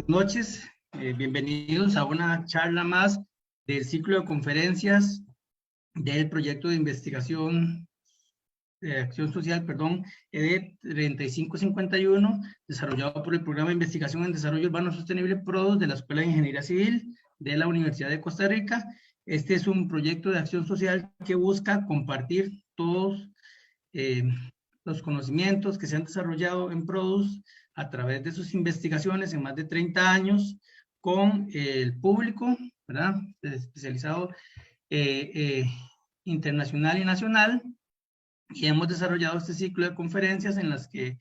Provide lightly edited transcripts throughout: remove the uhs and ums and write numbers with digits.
noches, bienvenidos a una charla más del ciclo de conferencias del proyecto de investigación de acción social, perdón, ED 3551, desarrollado por el Programa de Investigación en Desarrollo Urbano Sostenible PRODUS de la Escuela de Ingeniería Civil de la Universidad de Costa Rica. Este es un proyecto de acción social que busca compartir todos los conocimientos que se han desarrollado en PRODUS a través de sus investigaciones en más de 30 años con el público, ¿verdad? Especializado internacional y nacional, y hemos desarrollado este ciclo de conferencias en las que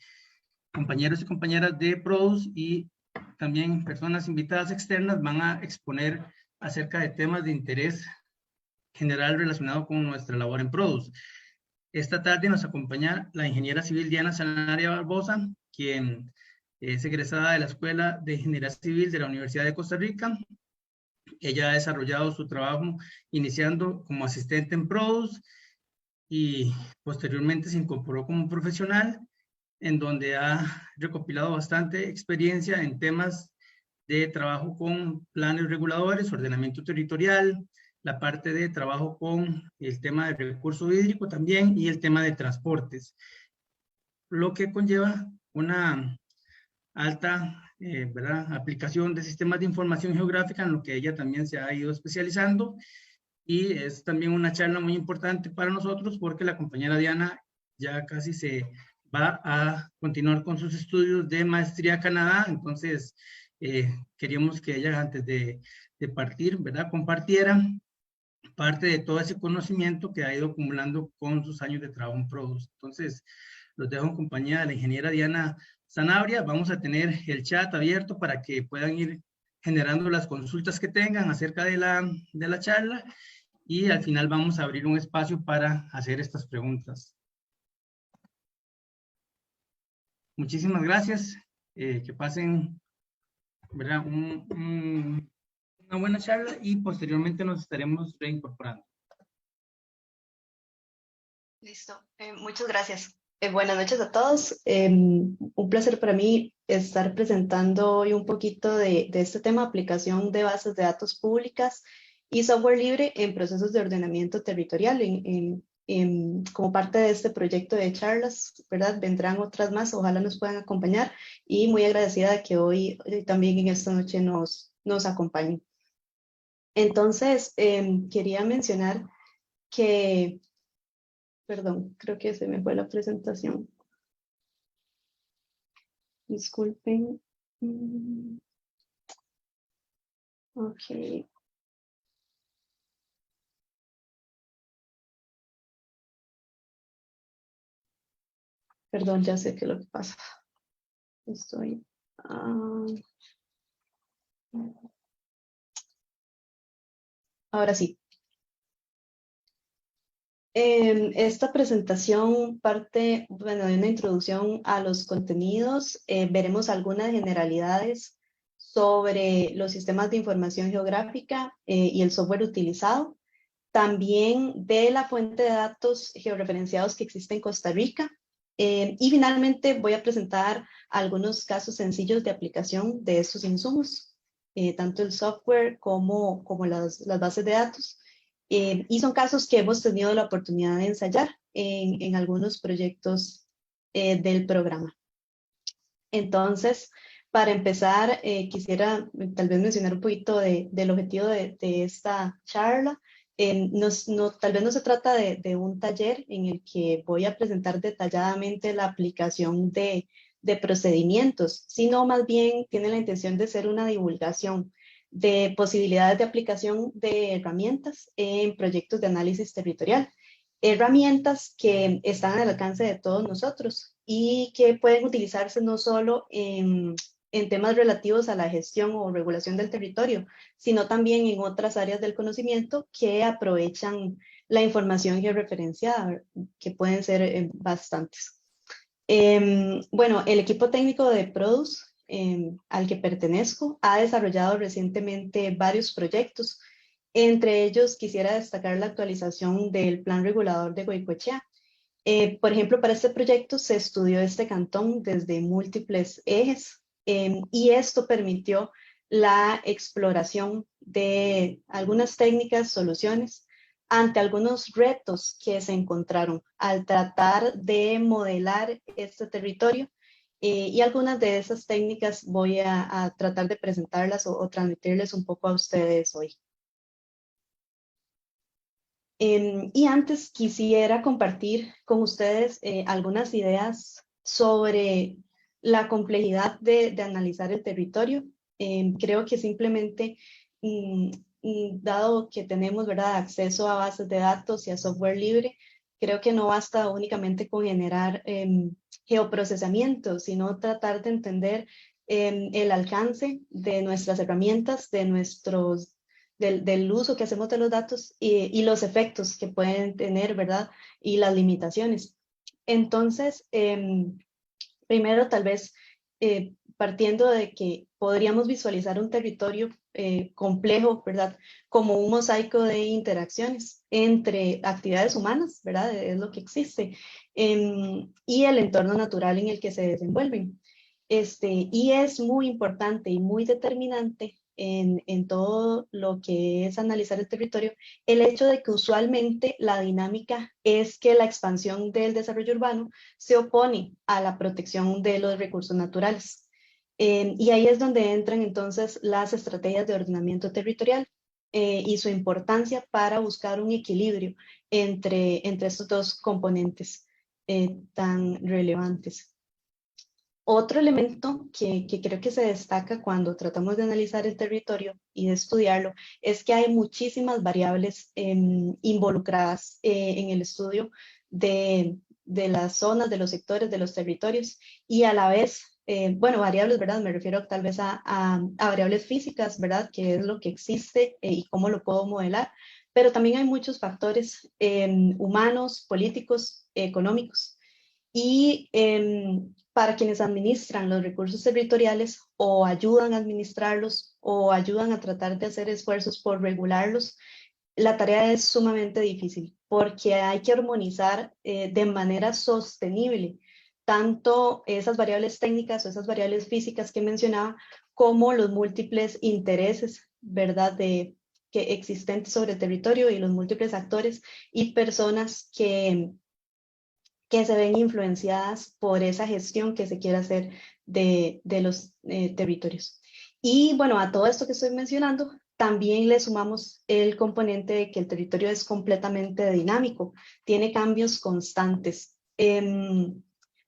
compañeros y compañeras de PRODUS y también personas invitadas externas van a exponer acerca de temas de interés general relacionado con nuestra labor en PRODUS. Esta tarde nos acompaña la ingeniera civil Diana Sanabria Barbosa, quien es egresada de la Escuela de Ingeniería Civil de la Universidad de Costa Rica. Ella ha desarrollado su trabajo iniciando como asistente en PRODUS y posteriormente se incorporó como profesional, en donde ha recopilado bastante experiencia en temas de trabajo con planes reguladores, ordenamiento territorial, la parte de trabajo con el tema de recurso hídrico también y el tema de transportes, lo que conlleva una alta ¿verdad? Aplicación de sistemas de información geográfica, en lo que ella también se ha ido especializando, y es también una charla muy importante para nosotros porque la compañera Diana ya casi se va a continuar con sus estudios de maestría a Canadá, entonces queríamos que ella antes de partir, ¿verdad? Compartiera parte de todo ese conocimiento que ha ido acumulando con sus años de trabajo en PRODUS. Entonces, los dejo en compañía de la ingeniera Diana Sanabria. Vamos a tener el chat abierto para que puedan ir generando las consultas que tengan acerca de la charla, y al final vamos a abrir un espacio para hacer estas preguntas. Muchísimas gracias. Que pasen, ¿verdad? Una buena charla y posteriormente nos estaremos reincorporando. Listo, muchas gracias. Buenas noches a todos. Un placer para mí estar presentando hoy un poquito de este tema, aplicación de bases de datos públicas y software libre en procesos de ordenamiento territorial. Como parte de este proyecto de charlas, ¿verdad? Vendrán otras más, ojalá nos puedan acompañar, y muy agradecida de que hoy también en esta noche nos acompañen. Entonces, quería mencionar que... Perdón, creo que se me fue la presentación. Disculpen. Ok. Perdón, ya sé qué es lo que pasa. Estoy... ahora sí. Esta presentación parte, bueno, de una introducción a los contenidos. Veremos algunas generalidades sobre los sistemas de información geográfica y el software utilizado. También de la fuente de datos georreferenciados que existe en Costa Rica. Y finalmente voy a presentar algunos casos sencillos de aplicación de estos insumos, tanto el software como las bases de datos. Y son casos que hemos tenido la oportunidad de ensayar en algunos proyectos del programa. Entonces, para empezar, quisiera tal vez mencionar un poquito del objetivo de esta charla. Tal vez no se trata de un taller en el que voy a presentar detalladamente la aplicación de procedimientos, sino más bien tiene la intención de ser una divulgación de posibilidades de aplicación de herramientas en proyectos de análisis territorial. Herramientas que están al alcance de todos nosotros y que pueden utilizarse no solo en temas relativos a la gestión o regulación del territorio, sino también en otras áreas del conocimiento que aprovechan la información georreferenciada, que pueden ser bastantes. Bueno, el equipo técnico de PRODUS, al que pertenezco, ha desarrollado recientemente varios proyectos. Entre ellos quisiera destacar la actualización del Plan Regulador de Goicoechea. Por ejemplo, para este proyecto se estudió este cantón desde múltiples ejes, y esto permitió la exploración de algunas técnicas, soluciones ante algunos retos que se encontraron al tratar de modelar este territorio. Y algunas de esas técnicas voy a tratar de presentarlas o transmitirles un poco a ustedes hoy. Y antes quisiera compartir con ustedes algunas ideas sobre la complejidad de analizar el territorio. Creo que simplemente, dado que tenemos, ¿verdad?, acceso a bases de datos y a software libre, creo que no basta únicamente con generar geoprocesamiento, sino tratar de entender el alcance de nuestras herramientas, del uso que hacemos de los datos y los efectos que pueden tener, ¿verdad? Y las limitaciones. Entonces, primero tal vez partiendo de que podríamos visualizar un territorio complejo, ¿verdad? Como un mosaico de interacciones entre actividades humanas, ¿verdad? Es lo que existe, y el entorno natural en el que se desenvuelven. Y es muy importante y muy determinante en todo lo que es analizar el territorio, el hecho de que usualmente la dinámica es que la expansión del desarrollo urbano se opone a la protección de los recursos naturales. Y ahí es donde entran entonces las estrategias de ordenamiento territorial y su importancia para buscar un equilibrio entre estos dos componentes tan relevantes. Otro elemento que creo que se destaca cuando tratamos de analizar el territorio y de estudiarlo es que hay muchísimas variables involucradas en el estudio de las zonas, de los sectores, de los territorios y a la vez, bueno, variables, ¿verdad? Me refiero tal vez a variables físicas, ¿verdad? Que es lo que existe y cómo lo puedo modelar, pero también hay muchos factores humanos, políticos, económicos. Y para quienes administran los recursos territoriales o ayudan a administrarlos o ayudan a tratar de hacer esfuerzos por regularlos, la tarea es sumamente difícil porque hay que armonizar de manera sostenible tanto esas variables técnicas o esas variables físicas que mencionaba, como los múltiples intereses, ¿verdad?, que existentes sobre el territorio y los múltiples actores y personas que se ven influenciadas por esa gestión que se quiere hacer de los territorios. Y bueno, a todo esto que estoy mencionando, también le sumamos el componente de que el territorio es completamente dinámico, tiene cambios constantes.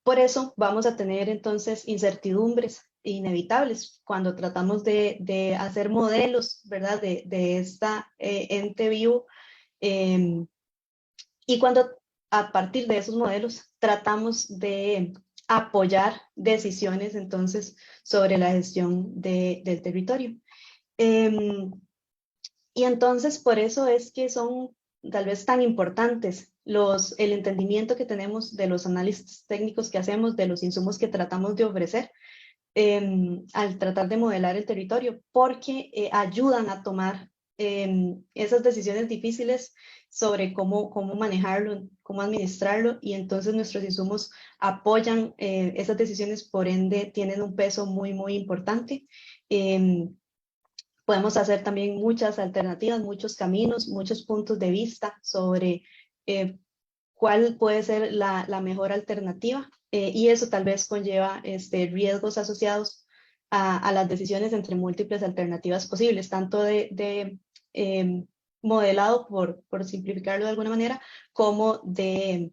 Por eso vamos a tener entonces incertidumbres inevitables cuando tratamos de hacer modelos, ¿verdad?, de esta ente vivo. Y cuando a partir de esos modelos tratamos de apoyar decisiones entonces sobre la gestión del territorio. Y entonces por eso es que son tal vez tan importantes el entendimiento que tenemos de los análisis técnicos que hacemos, de los insumos que tratamos de ofrecer al tratar de modelar el territorio, porque ayudan a tomar esas decisiones difíciles sobre cómo manejarlo, cómo administrarlo, y entonces nuestros insumos apoyan esas decisiones, por ende tienen un peso muy, muy importante. Podemos hacer también muchas alternativas, muchos caminos, muchos puntos de vista sobre cuál puede ser la mejor alternativa, y eso tal vez conlleva riesgos asociados a las decisiones entre múltiples alternativas posibles, tanto de modelado, por simplificarlo de alguna manera, como de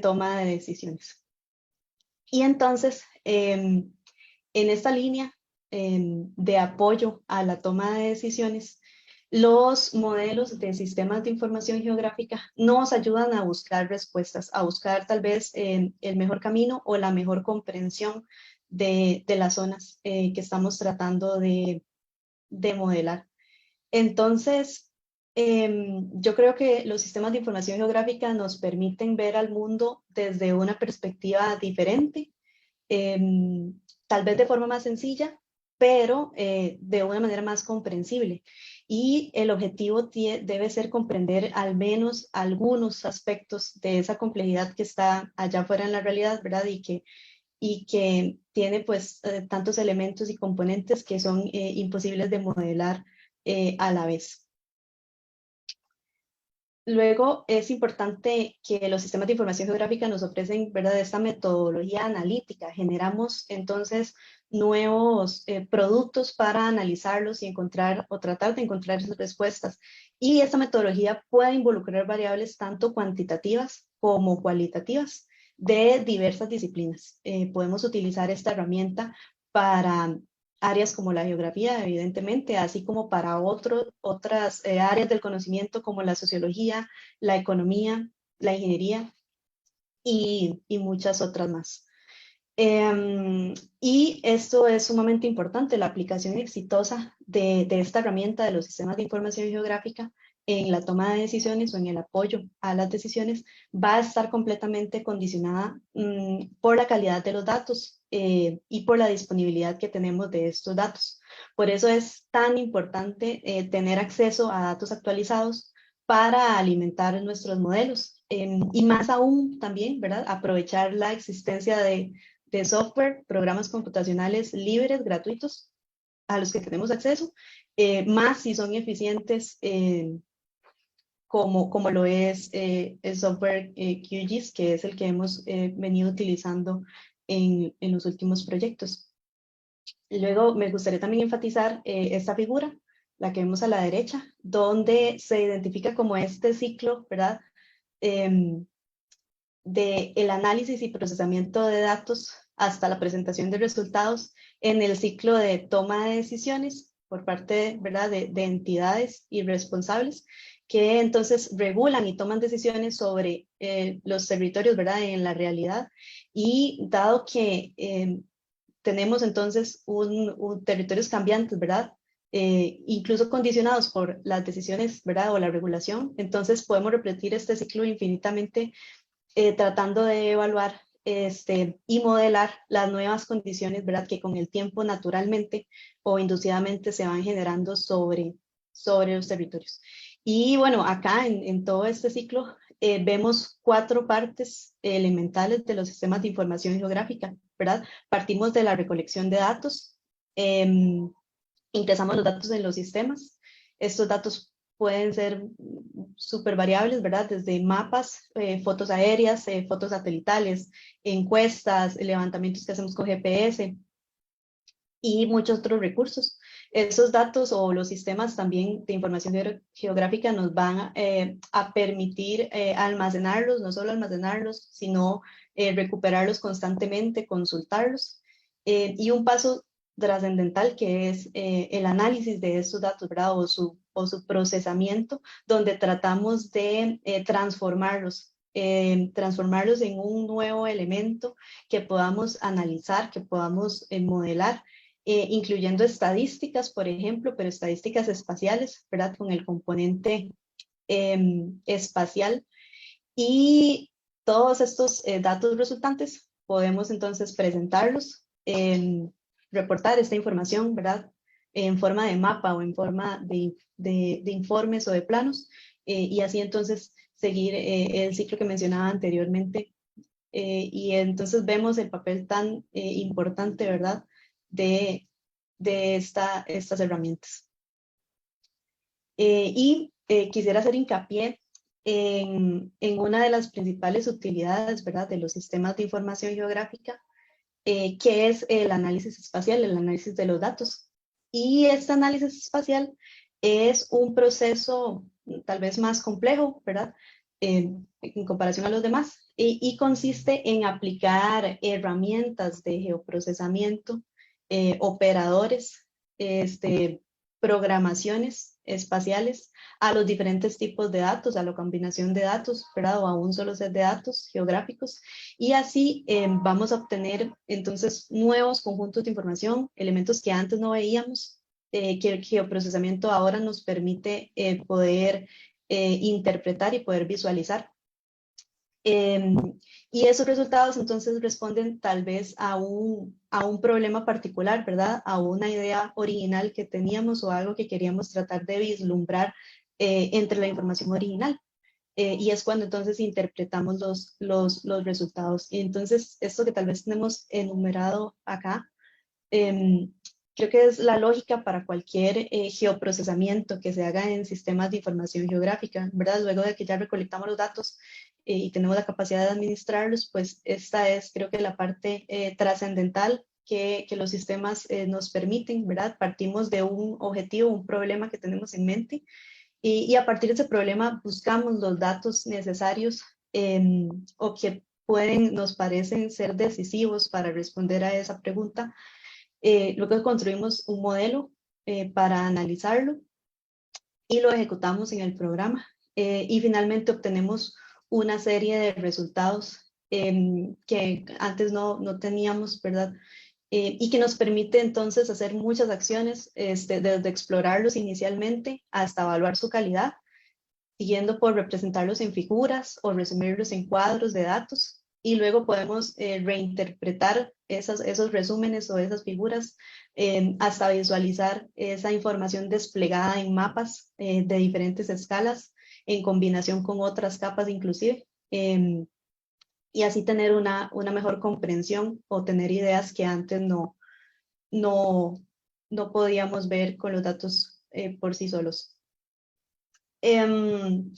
toma de decisiones. Y entonces, en esta línea de apoyo a la toma de decisiones, los modelos de sistemas de información geográfica nos ayudan a buscar respuestas, a buscar tal vez el mejor camino o la mejor comprensión de las zonas que estamos tratando de modelar. Entonces, yo creo que los sistemas de información geográfica nos permiten ver al mundo desde una perspectiva diferente, tal vez de forma más sencilla, pero de una manera más comprensible. Y el objetivo debe ser comprender al menos algunos aspectos de esa complejidad que está allá afuera en la realidad, ¿verdad? Y que y que tiene pues tantos elementos y componentes que son imposibles de modelar a la vez. Luego es importante que los sistemas de información geográfica nos ofrecen, ¿verdad?, esta metodología analítica. Generamos entonces nuevos productos para analizarlos y encontrar o tratar de encontrar esas respuestas. Y esta metodología puede involucrar variables tanto cuantitativas como cualitativas de diversas disciplinas. Podemos utilizar esta herramienta para áreas como la geografía, evidentemente, así como para otras áreas del conocimiento como la sociología, la economía, la ingeniería y muchas otras más. Y esto es sumamente importante, la aplicación exitosa de esta herramienta de los sistemas de información geográfica en la toma de decisiones o en el apoyo a las decisiones va a estar completamente condicionada por la calidad de los datos y por la disponibilidad que tenemos de estos datos. Por eso es tan importante tener acceso a datos actualizados para alimentar nuestros modelos y más aún también, ¿verdad? Aprovechar la existencia de software, programas computacionales libres, gratuitos, a los que tenemos acceso, más si son eficientes como lo es el software QGIS, que es el que hemos venido utilizando en los últimos proyectos. Luego me gustaría también enfatizar esta figura, la que vemos a la derecha, donde se identifica como este ciclo, ¿verdad? De el análisis y procesamiento de datos hasta la presentación de resultados en el ciclo de toma de decisiones por parte, ¿verdad?, de entidades y responsables que entonces regulan y toman decisiones sobre los territorios, ¿verdad?, en la realidad. Y dado que tenemos entonces territorios cambiantes, ¿verdad?, incluso condicionados por las decisiones, ¿verdad?, o la regulación, entonces podemos repetir este ciclo infinitamente tratando de evaluar y modelar las nuevas condiciones, ¿verdad?, que con el tiempo naturalmente o inducidamente se van generando sobre los territorios. Y bueno, acá en todo este ciclo vemos 4 partes elementales de los sistemas de información geográfica, ¿verdad? Partimos de la recolección de datos, ingresamos los datos en los sistemas. Estos datos pueden ser súper variables, ¿verdad? Desde mapas, fotos aéreas, fotos satelitales, encuestas, levantamientos que hacemos con GPS y muchos otros recursos. Esos datos o los sistemas también de información geográfica nos van a permitir almacenarlos, no solo almacenarlos, sino recuperarlos constantemente, consultarlos. Y un paso trascendental que es el análisis de estos datos, ¿verdad? O su procesamiento, donde tratamos de transformarlos en un nuevo elemento que podamos analizar, que podamos modelar, incluyendo estadísticas, por ejemplo, pero estadísticas espaciales, ¿verdad? Con el componente espacial. Y todos estos datos resultantes podemos entonces presentarlos, reportar esta información, ¿verdad?, en forma de mapa o en forma de informes o de planos, y así entonces seguir el ciclo que mencionaba anteriormente. Y entonces vemos el papel tan importante, ¿verdad?, de estas herramientas. Y quisiera hacer hincapié en una de las principales utilidades, ¿verdad?, de los sistemas de información geográfica, que es el análisis espacial, el análisis de los datos. Y este análisis espacial es un proceso tal vez más complejo, ¿verdad?, en comparación a los demás, y consiste en aplicar herramientas de geoprocesamiento, operadores, programaciones espaciales a los diferentes tipos de datos, a la combinación de datos, ¿verdad?, o a un solo set de datos geográficos, y así vamos a obtener entonces nuevos conjuntos de información, elementos que antes no veíamos, que el geoprocesamiento ahora nos permite poder interpretar y poder visualizar. Y esos resultados entonces responden tal vez a un problema particular, ¿verdad?, a una idea original que teníamos o algo que queríamos tratar de vislumbrar entre la información original. y es cuando entonces interpretamos los resultados. Y entonces esto que tal vez tenemos enumerado acá, creo que es la lógica para cualquier geoprocesamiento que se haga en sistemas de información geográfica, ¿verdad? Luego de que ya recolectamos los datos y tenemos la capacidad de administrarlos, pues esta es, creo que, la parte trascendental que los sistemas nos permiten, ¿verdad? Partimos de un objetivo, un problema que tenemos en mente y a partir de ese problema buscamos los datos necesarios o que nos parecen ser decisivos para responder a esa pregunta. Luego construimos un modelo para analizarlo y lo ejecutamos en el programa. Y finalmente obtenemos una serie de resultados que antes no teníamos, ¿verdad? Y que nos permite entonces hacer muchas acciones, desde explorarlos inicialmente hasta evaluar su calidad, siguiendo por representarlos en figuras o resumirlos en cuadros de datos. Y luego podemos reinterpretar esos resúmenes o esas figuras hasta visualizar esa información desplegada en mapas de diferentes escalas, en combinación con otras capas inclusive. Y así tener una mejor comprensión o tener ideas que antes no podíamos ver con los datos por sí solos. Bueno,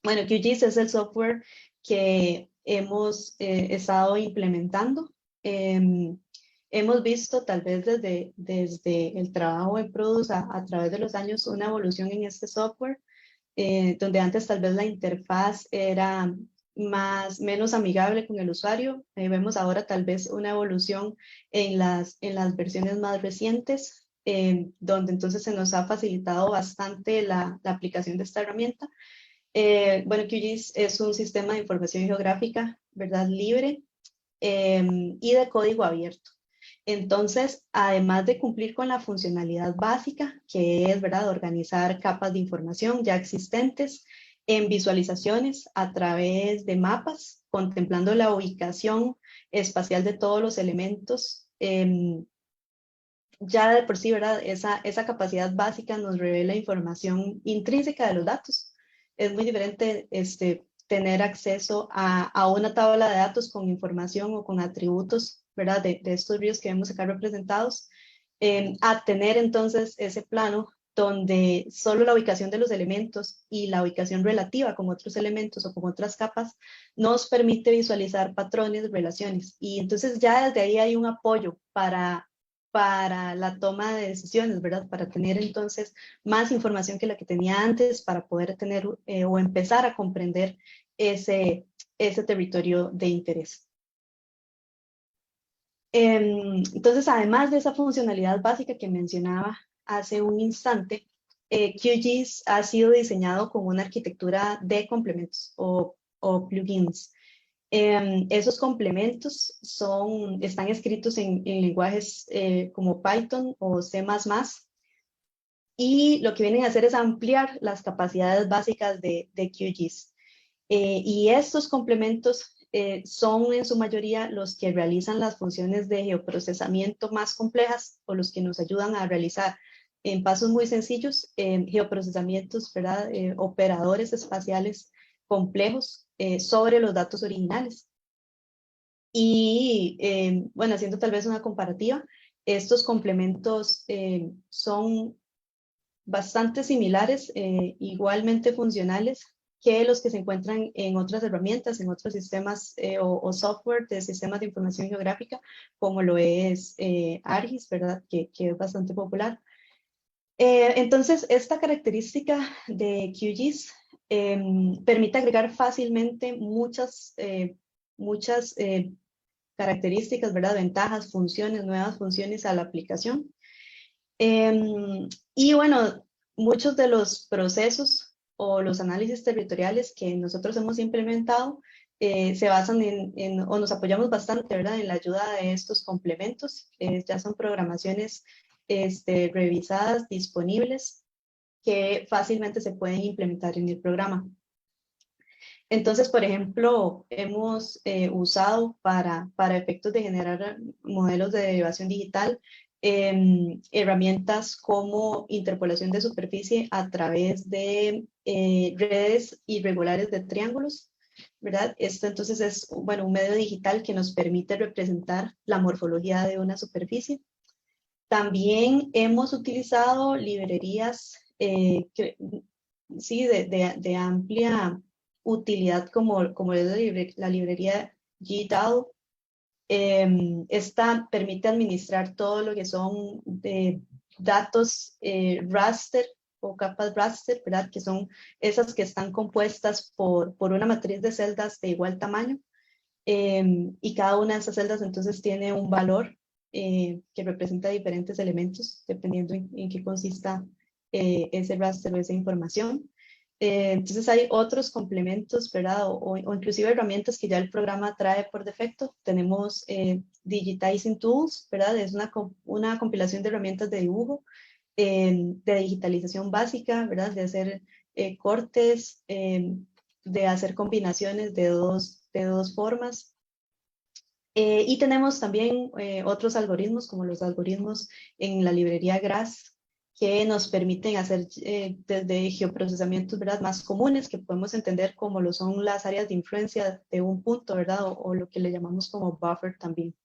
QGIS es el software que hemos estado implementando. Hemos visto tal vez desde el trabajo en Produce a través de los años una evolución en este software, donde antes tal vez la interfaz era menos amigable con el usuario. Vemos ahora tal vez una evolución en las versiones más recientes, donde entonces se nos ha facilitado bastante la aplicación de esta herramienta. Bueno, QGIS es un sistema de información geográfica, ¿verdad? Libre y de código abierto. Entonces, además de cumplir con la funcionalidad básica, que es, ¿verdad?, organizar capas de información ya existentes en visualizaciones a través de mapas, contemplando la ubicación espacial de todos los elementos, ya de por sí, ¿verdad?, esa capacidad básica nos revela información intrínseca de los datos. Es muy diferente tener acceso a una tabla de datos con información o con atributos, ¿verdad?, de estos ríos que vemos acá representados, a tener entonces ese plano donde solo la ubicación de los elementos y la ubicación relativa con otros elementos o con otras capas nos permite visualizar patrones, relaciones. Y entonces ya desde ahí hay un apoyo para la toma de decisiones, ¿verdad? Para tener entonces más información que la que tenía antes, para poder tener o empezar a comprender ese territorio de interés. Entonces, además de esa funcionalidad básica que mencionaba hace un instante, QGIS ha sido diseñado con una arquitectura de complementos o plugins. Esos complementos están escritos en lenguajes como Python o C++, y lo que vienen a hacer es ampliar las capacidades básicas de QGIS. Y estos complementos son en su mayoría los que realizan las funciones de geoprocesamiento más complejas o los que nos ayudan a realizar en pasos muy sencillos geoprocesamientos, ¿verdad? Operadores espaciales complejos sobre los datos originales. Y bueno, haciendo tal vez una comparativa, estos complementos son bastante similares, igualmente funcionales que los que se encuentran en otras herramientas, en otros sistemas o software de sistemas de información geográfica, como lo es ArcGIS, ¿verdad? Que es bastante popular. Entonces, esta característica de QGIS permite agregar fácilmente muchas características, ¿verdad? Ventajas, funciones, nuevas funciones a la aplicación. Y bueno, muchos de los procesos o los análisis territoriales que nosotros hemos implementado se basan o nos apoyamos bastante, ¿verdad?, en la ayuda de estos complementos. Ya son programaciones revisadas, disponibles, que fácilmente se pueden implementar en el programa. Entonces, por ejemplo, hemos usado para efectos de generar modelos de derivación digital herramientas como interpolación de superficie a través de redes irregulares de triángulos, ¿verdad? Esto entonces es, bueno, un medio digital que nos permite representar la morfología de una superficie. También hemos utilizado librerías sí, de amplia utilidad como es la librería GDAL. Esta permite administrar todo lo que son datos raster o capas raster, ¿verdad? Que son esas que están compuestas por una matriz de celdas de igual tamaño. Y cada una de esas celdas entonces tiene un valor que representa diferentes elementos, dependiendo en qué consista ese raster o esa información. Entonces hay otros complementos, ¿verdad? O inclusive herramientas que ya el programa trae por defecto. Tenemos Digitizing Tools, ¿verdad? Es una compilación de herramientas de dibujo, de digitalización básica, ¿verdad? De hacer cortes, de hacer combinaciones de dos formas. Y tenemos también otros algoritmos, como los algoritmos en la librería GRASS, que nos permiten hacer desde geoprocesamientos, ¿verdad?, más comunes, que podemos entender como lo son las áreas de influencia de un punto, ¿verdad?, o lo que le llamamos como buffer también.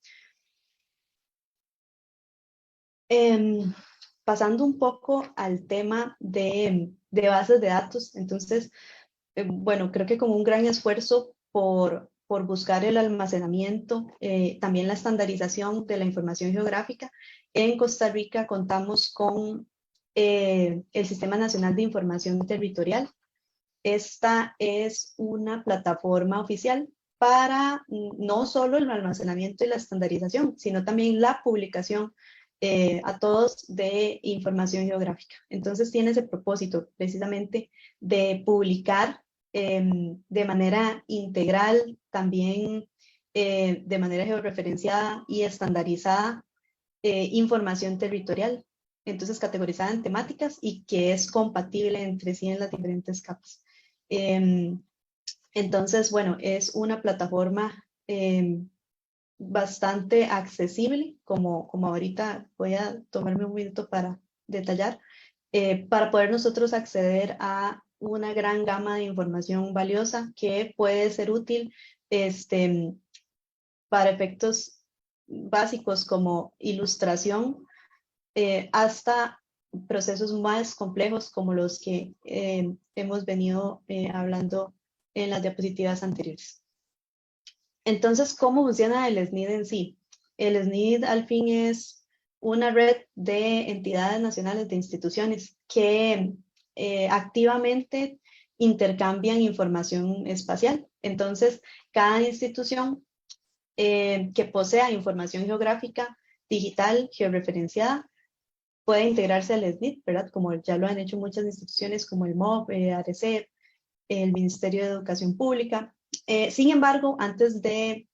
Pasando un poco al tema de bases de datos, entonces, bueno, creo que con un gran esfuerzo por buscar el almacenamiento, también la estandarización de la información geográfica, en Costa Rica contamos con el Sistema Nacional de Información Territorial. Esta es una plataforma oficial para no solo el almacenamiento y la estandarización, sino también la publicación a todos de información geográfica. Entonces tiene ese propósito precisamente de publicar de manera integral, también de manera georreferenciada y estandarizada información territorial, entonces categorizada en temáticas y que es compatible entre sí en las diferentes capas. Entonces, bueno, es una plataforma bastante accesible, como ahorita voy a tomarme un minuto para detallar, para poder nosotros acceder a una gran gama de información valiosa que puede ser útil para efectos básicos como ilustración, hasta procesos más complejos como los que hemos venido hablando en las diapositivas anteriores. Entonces, ¿cómo funciona el SNID en sí? El SNID al fin es una red de entidades nacionales, de instituciones que activamente intercambian información espacial. Entonces, cada institución que posea información geográfica digital, georreferenciada, puede integrarse al SNID, ¿verdad? Como ya lo han hecho muchas instituciones como el MOB, ARECEP, el Ministerio de Educación Pública. Sin embargo, antes de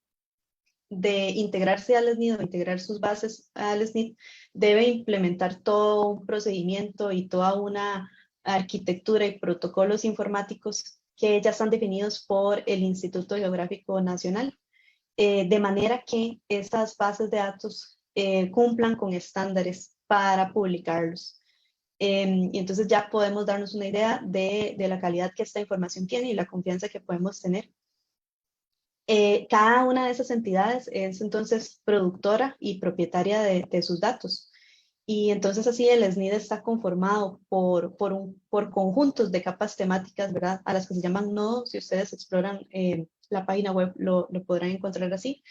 integrarse al SNID o integrar sus bases al SNID, debe implementar todo un procedimiento y toda una arquitectura y protocolos informáticos que ya están definidos por el Instituto Geográfico Nacional, de manera que esas bases de datos cumplan con estándares para publicarlos. Y entonces ya podemos darnos una idea de la calidad que esta información tiene y la confianza que podemos tener. Cada una de esas entidades es entonces productora y propietaria de sus datos. Y entonces así el SNID está conformado por conjuntos de capas temáticas, ¿verdad? A las que se llaman nodos. Si ustedes exploran la página web lo podrán encontrar así.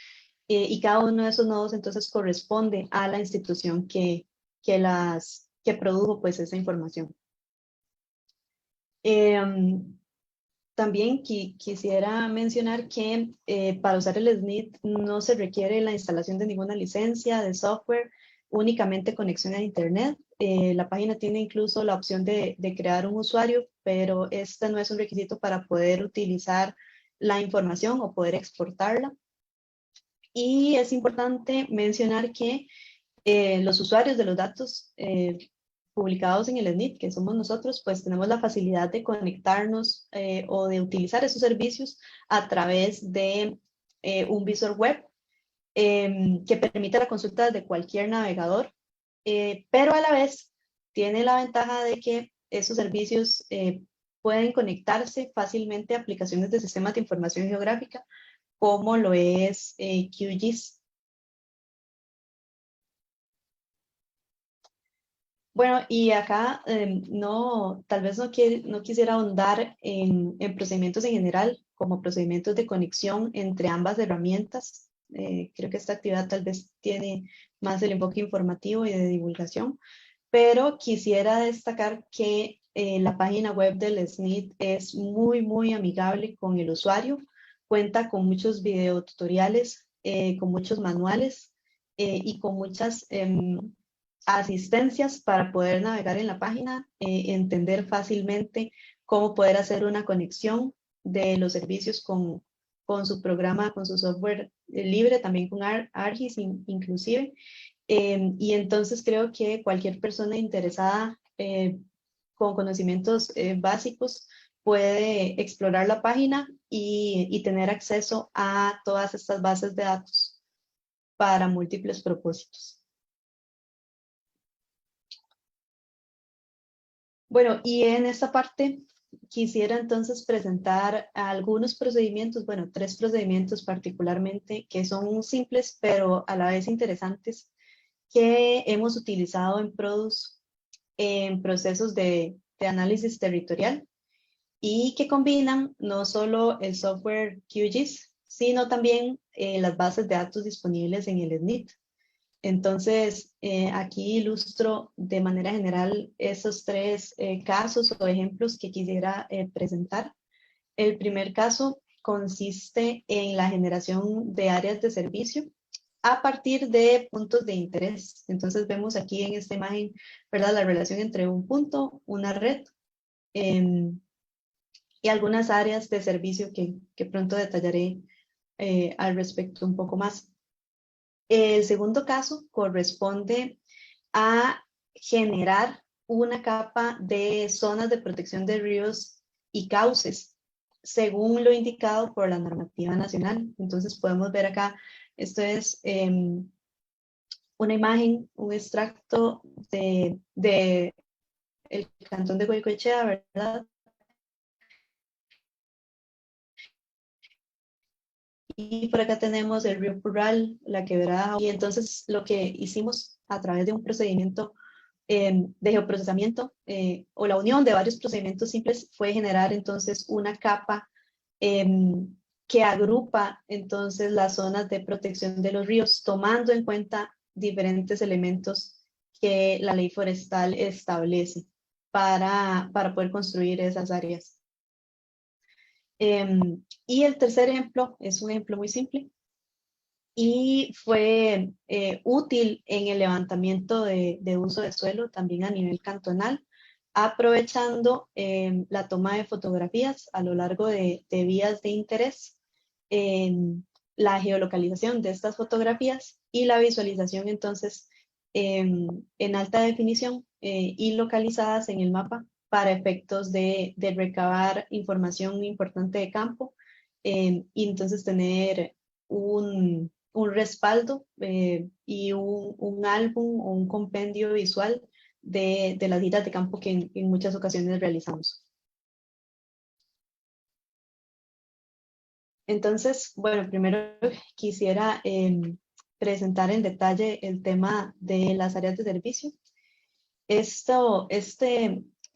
Y cada uno de esos nodos entonces corresponde a la institución que produjo pues esa información. También quisiera mencionar que para usar el SNID no se requiere la instalación de ninguna licencia de software, únicamente conexión a internet. La página tiene incluso la opción de crear un usuario, pero este no es un requisito para poder utilizar la información o poder exportarla. Y es importante mencionar que los usuarios de los datos publicados en el SNID, que somos nosotros, pues tenemos la facilidad de conectarnos o de utilizar esos servicios a través de un visor web que permite la consulta de cualquier navegador pero a la vez tiene la ventaja de que esos servicios pueden conectarse fácilmente a aplicaciones de sistemas de información geográfica, como lo es QGIS. Bueno, y acá tal vez no quisiera ahondar en procedimientos en general, como procedimientos de conexión entre ambas herramientas. Creo que esta actividad tal vez tiene más el enfoque informativo y de divulgación, pero quisiera destacar que la página web del SNIT es muy amigable con el usuario, cuenta con muchos videotutoriales, con muchos manuales y con muchas asistencias para poder navegar en la página, entender fácilmente cómo poder hacer una conexión de los servicios con su programa, con su software libre, también con ArcGIS inclusive. Y entonces creo que cualquier persona interesada con conocimientos básicos puede explorar la página y tener acceso a todas estas bases de datos para múltiples propósitos. Bueno, y en esta parte quisiera entonces presentar algunos procedimientos, bueno, 3 procedimientos particularmente, que son simples pero a la vez interesantes, que hemos utilizado en Produce en procesos de análisis territorial y que combinan no solo el software QGIS, sino también las bases de datos disponibles en el SNIT. Entonces, aquí ilustro de manera general esos 3 casos o ejemplos que quisiera presentar. El primer caso consiste en la generación de áreas de servicio a partir de puntos de interés. Entonces vemos aquí en esta imagen, ¿verdad?, la relación entre un punto, una red y algunas áreas de servicio que pronto detallaré al respecto un poco más. El segundo caso corresponde a generar una capa de zonas de protección de ríos y cauces, según lo indicado por la normativa nacional. Entonces podemos ver acá, esto es una imagen, un extracto de el cantón de Goicoechea, ¿verdad? Y por acá tenemos el río Purral, la quebrada, y entonces lo que hicimos a través de un procedimiento de geoprocesamiento o la unión de varios procedimientos simples fue generar entonces una capa que agrupa entonces las zonas de protección de los ríos, tomando en cuenta diferentes elementos que la ley forestal establece para poder construir esas áreas. Y el tercer ejemplo es un ejemplo muy simple y fue útil en el levantamiento de uso de suelo también a nivel cantonal, aprovechando la toma de fotografías a lo largo de vías de interés, la geolocalización de estas fotografías y la visualización entonces en alta definición y localizadas en el mapa para efectos de recabar información importante de campo y entonces tener un respaldo y un álbum o un compendio visual de las giras de campo que en muchas ocasiones realizamos. Entonces, bueno, primero quisiera presentar en detalle el tema de las áreas de servicio.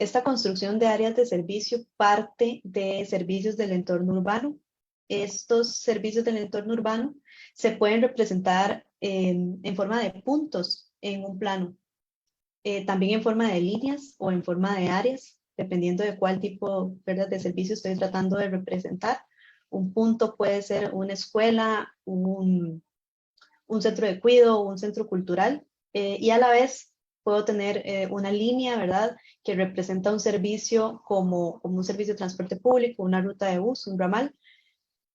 Esta construcción de áreas de servicio parte de servicios del entorno urbano. Estos servicios del entorno urbano se pueden representar en forma de puntos en un plano, también en forma de líneas o en forma de áreas, dependiendo de cuál tipo, ¿verdad?, de servicio estoy tratando de representar. Un punto puede ser una escuela, un centro de cuidado, un centro cultural, y a la vez puedo tener una línea, ¿verdad?, que representa un servicio como un servicio de transporte público, una ruta de bus, un ramal,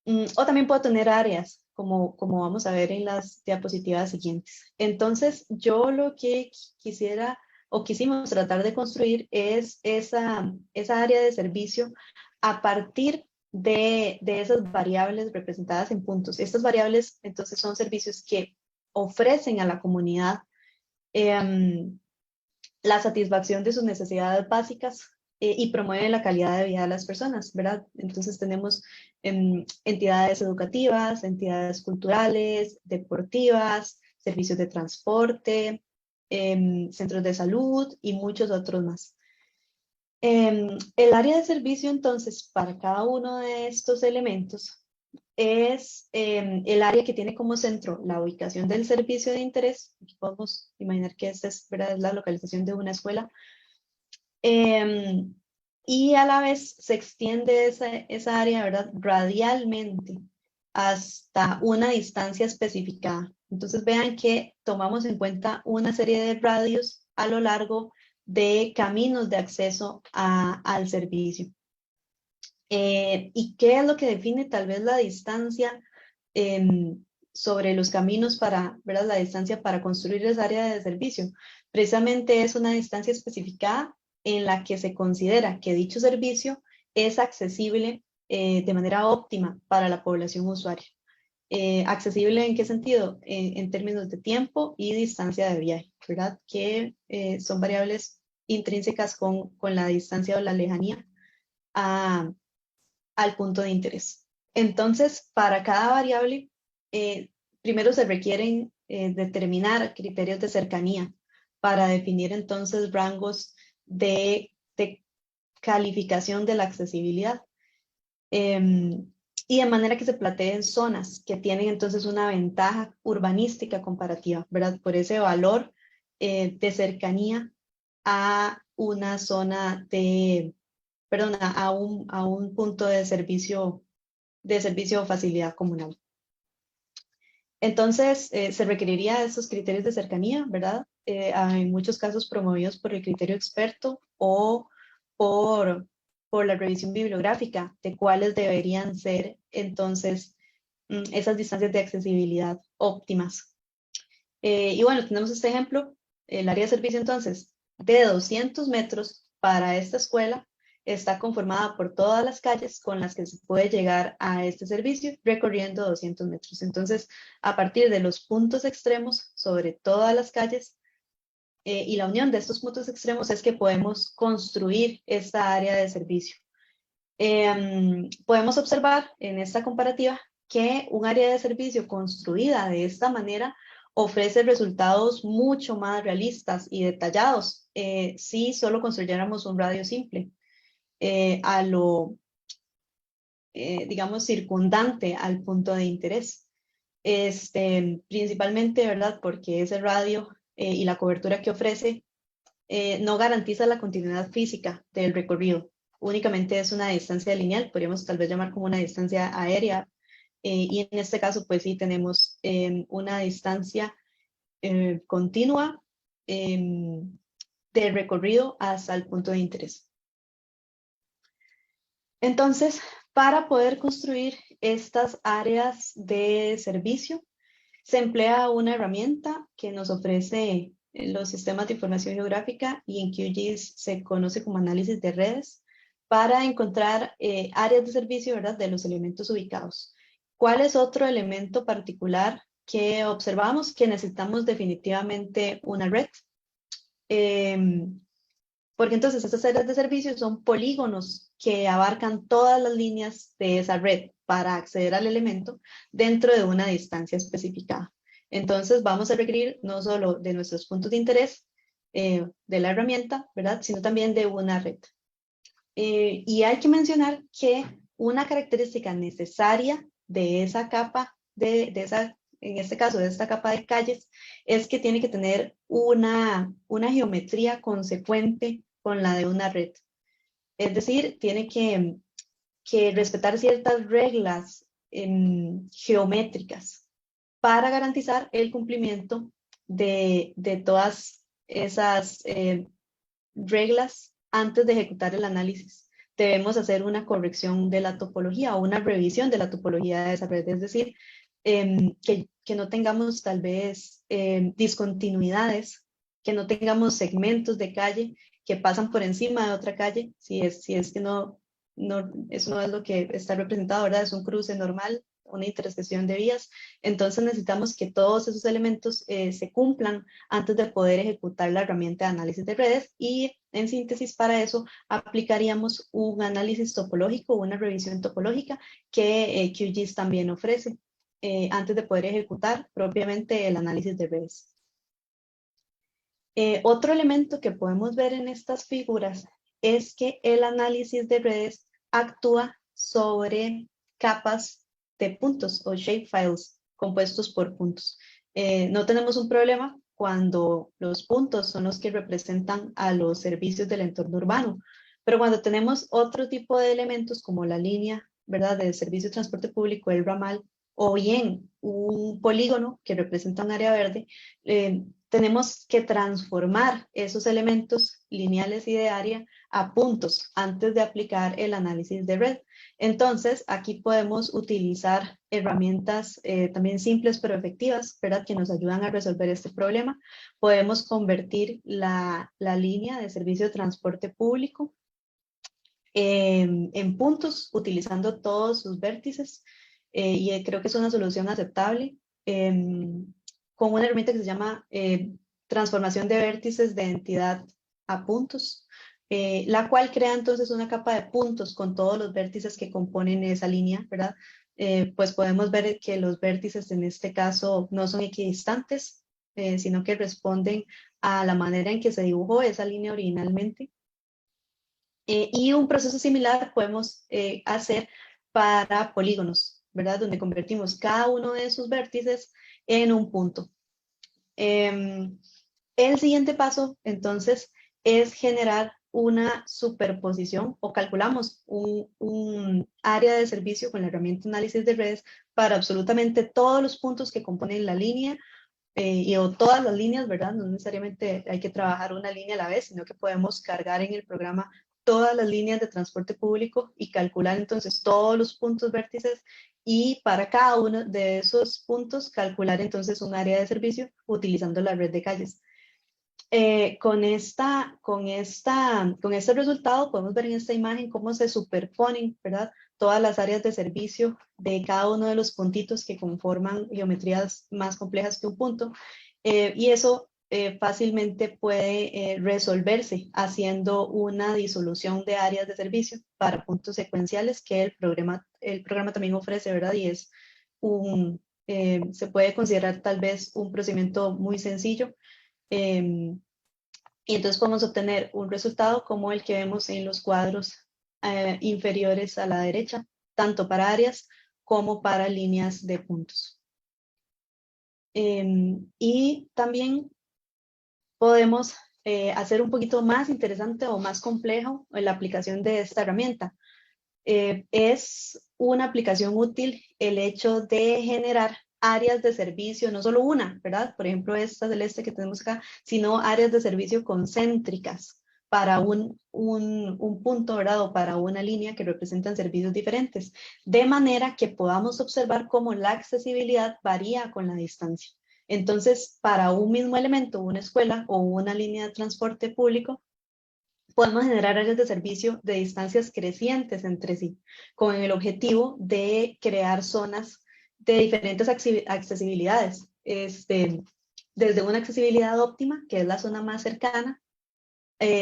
o también puedo tener áreas, como vamos a ver en las diapositivas siguientes. Entonces, yo lo que quisiera o quisimos tratar de construir es esa área de servicio a partir de esas variables representadas en puntos. Estas variables, entonces, son servicios que ofrecen a la comunidad la satisfacción de sus necesidades básicas y promueve la calidad de vida de las personas, ¿verdad? Entonces tenemos entidades educativas, entidades culturales, deportivas, servicios de transporte, centros de salud y muchos otros más. El área de servicio, entonces, para cada uno de estos elementos es el área que tiene como centro la ubicación del servicio de interés. Aquí podemos imaginar que esta es, ¿verdad?, es la localización de una escuela. Y a la vez se extiende esa área, ¿verdad?, radialmente hasta una distancia especificada. Entonces vean que tomamos en cuenta una serie de radios a lo largo de caminos de acceso al servicio. ¿Y qué es lo que define tal vez la distancia sobre los caminos para, ¿verdad?, la distancia para construir esa área de servicio? Precisamente es una distancia especificada en la que se considera que dicho servicio es accesible de manera óptima para la población usuaria. ¿Accesible en qué sentido? En términos de tiempo y distancia de viaje, ¿verdad? Que son variables intrínsecas con la distancia o la lejanía al punto de interés. Entonces, para cada variable, primero se requieren determinar criterios de cercanía para definir entonces rangos de calificación de la accesibilidad. Y de manera que se planteen zonas que tienen entonces una ventaja urbanística comparativa, ¿verdad? Por ese valor de cercanía a una zona de, perdón, a un punto de servicio o facilidad comunal. Entonces, se requeriría esos criterios de cercanía, ¿verdad? En muchos casos promovidos por el criterio experto o por la revisión bibliográfica de cuáles deberían ser entonces esas distancias de accesibilidad óptimas. Y bueno, tenemos este ejemplo, el área de servicio entonces de 200 metros para esta escuela está conformada por todas las calles con las que se puede llegar a este servicio recorriendo 200 metros. Entonces, a partir de los puntos extremos sobre todas las calles y la unión de estos puntos extremos es que podemos construir esta área de servicio. Podemos observar en esta comparativa que un área de servicio construida de esta manera ofrece resultados mucho más realistas y detallados si solo construyéramos un radio simple. A lo, digamos, circundante al punto de interés. Principalmente, ¿verdad?, porque ese radio y la cobertura que ofrece no garantiza la continuidad física del recorrido. Únicamente es una distancia lineal, podríamos tal vez llamar como una distancia aérea, y en este caso, pues sí, tenemos una distancia continua de recorrido hasta el punto de interés. Entonces, para poder construir estas áreas de servicio, se emplea una herramienta que nos ofrece los sistemas de información geográfica y en QGIS se conoce como análisis de redes para encontrar áreas de servicio, ¿verdad?, de los elementos ubicados. ¿Cuál es otro elemento particular que observamos? Que necesitamos definitivamente una red. Porque entonces estas áreas de servicio son polígonos que abarcan todas las líneas de esa red para acceder al elemento dentro de una distancia especificada. Entonces vamos a requerir no solo de nuestros puntos de interés de la herramienta, ¿verdad?, sino también de una red. Y hay que mencionar que una característica necesaria de esa capa, en este caso de esta capa de calles, es que tiene que tener una geometría consecuente con la de una red. Es decir, tiene que respetar ciertas reglas geométricas para garantizar el cumplimiento de todas esas reglas antes de ejecutar el análisis. Debemos hacer una corrección de la topología o una revisión de la topología de esa red, es decir, que no tengamos tal vez discontinuidades, que no tengamos segmentos de calle que pasan por encima de otra calle, si es que eso no es lo que está representado, ¿verdad? Es un cruce normal una intersección de vías. Entonces necesitamos que todos esos elementos se cumplan antes de poder ejecutar la herramienta de análisis de redes, y en síntesis para eso aplicaríamos un análisis topológico, una revisión topológica que QGIS también ofrece antes de poder ejecutar propiamente el análisis de redes. Otro elemento que podemos ver en estas figuras es que el análisis de redes actúa sobre capas de puntos o shapefiles compuestos por puntos. No tenemos un problema cuando los puntos son los que representan a los servicios del entorno urbano, pero cuando tenemos otro tipo de elementos como la línea, ¿verdad?, del servicio de transporte público, el ramal, o bien un polígono que representa un área verde, tenemos que transformar esos elementos lineales y de área a puntos antes de aplicar el análisis de red. Entonces, aquí podemos utilizar herramientas también simples pero efectivas, ¿verdad?, que nos ayudan a resolver este problema. Podemos convertir la línea de servicio de transporte público en puntos, utilizando todos sus vértices, y creo que es una solución aceptable, con una herramienta que se llama transformación de vértices de entidad a puntos, la cual crea entonces una capa de puntos con todos los vértices que componen esa línea, ¿verdad? Pues podemos ver que los vértices en este caso no son equidistantes, sino que responden a la manera en que se dibujó esa línea originalmente. Y un proceso similar podemos hacer para polígonos, ¿verdad?, donde convertimos cada uno de esos vértices en un punto. El siguiente paso, entonces, es generar una superposición, o calculamos un área de servicio con la herramienta análisis de redes para absolutamente todos los puntos que componen la línea, o todas las líneas, ¿verdad? No necesariamente hay que trabajar una línea a la vez, sino que podemos cargar en el programa todas las líneas de transporte público y calcular entonces todos los puntos vértices, y para cada uno de esos puntos calcular entonces un área de servicio utilizando la red de calles. Con este resultado podemos ver en esta imagen cómo se superponen, ¿verdad?, todas las áreas de servicio de cada uno de los puntitos que conforman geometrías más complejas que un punto, y eso fácilmente puede resolverse haciendo una disolución de áreas de servicio para puntos secuenciales que el programa también ofrece, ¿verdad? Y es se puede considerar tal vez un procedimiento muy sencillo. Y entonces podemos obtener un resultado como el que vemos en los cuadros inferiores a la derecha, tanto para áreas como para líneas de puntos. Y también podemos hacer un poquito más interesante o más complejo la aplicación de esta herramienta. Es una aplicación útil el hecho de generar áreas de servicio, no solo una, ¿verdad? Por ejemplo, esta celeste que tenemos acá, sino áreas de servicio concéntricas para un punto, ¿verdad? O para una línea que representan servicios diferentes, de manera que podamos observar cómo la accesibilidad varía con la distancia. Entonces, para un mismo elemento, una escuela o una línea de transporte público, podemos generar áreas de servicio de distancias crecientes entre sí, con el objetivo de crear zonas de diferentes accesibilidades, desde una accesibilidad óptima, que es la zona más cercana,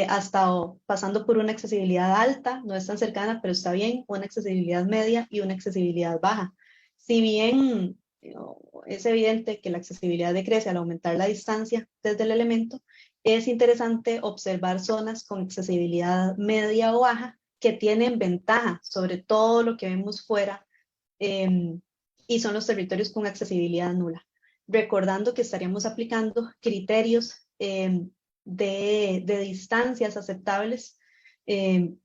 hasta pasando por una accesibilidad alta, no es tan cercana, pero está bien, una accesibilidad media y una accesibilidad baja. Si bien es evidente que la accesibilidad decrece al aumentar la distancia desde el elemento, es interesante observar zonas con accesibilidad media o baja que tienen ventaja sobre todo lo que vemos fuera, y son los territorios con accesibilidad nula. Recordando que estaríamos aplicando criterios de distancias aceptables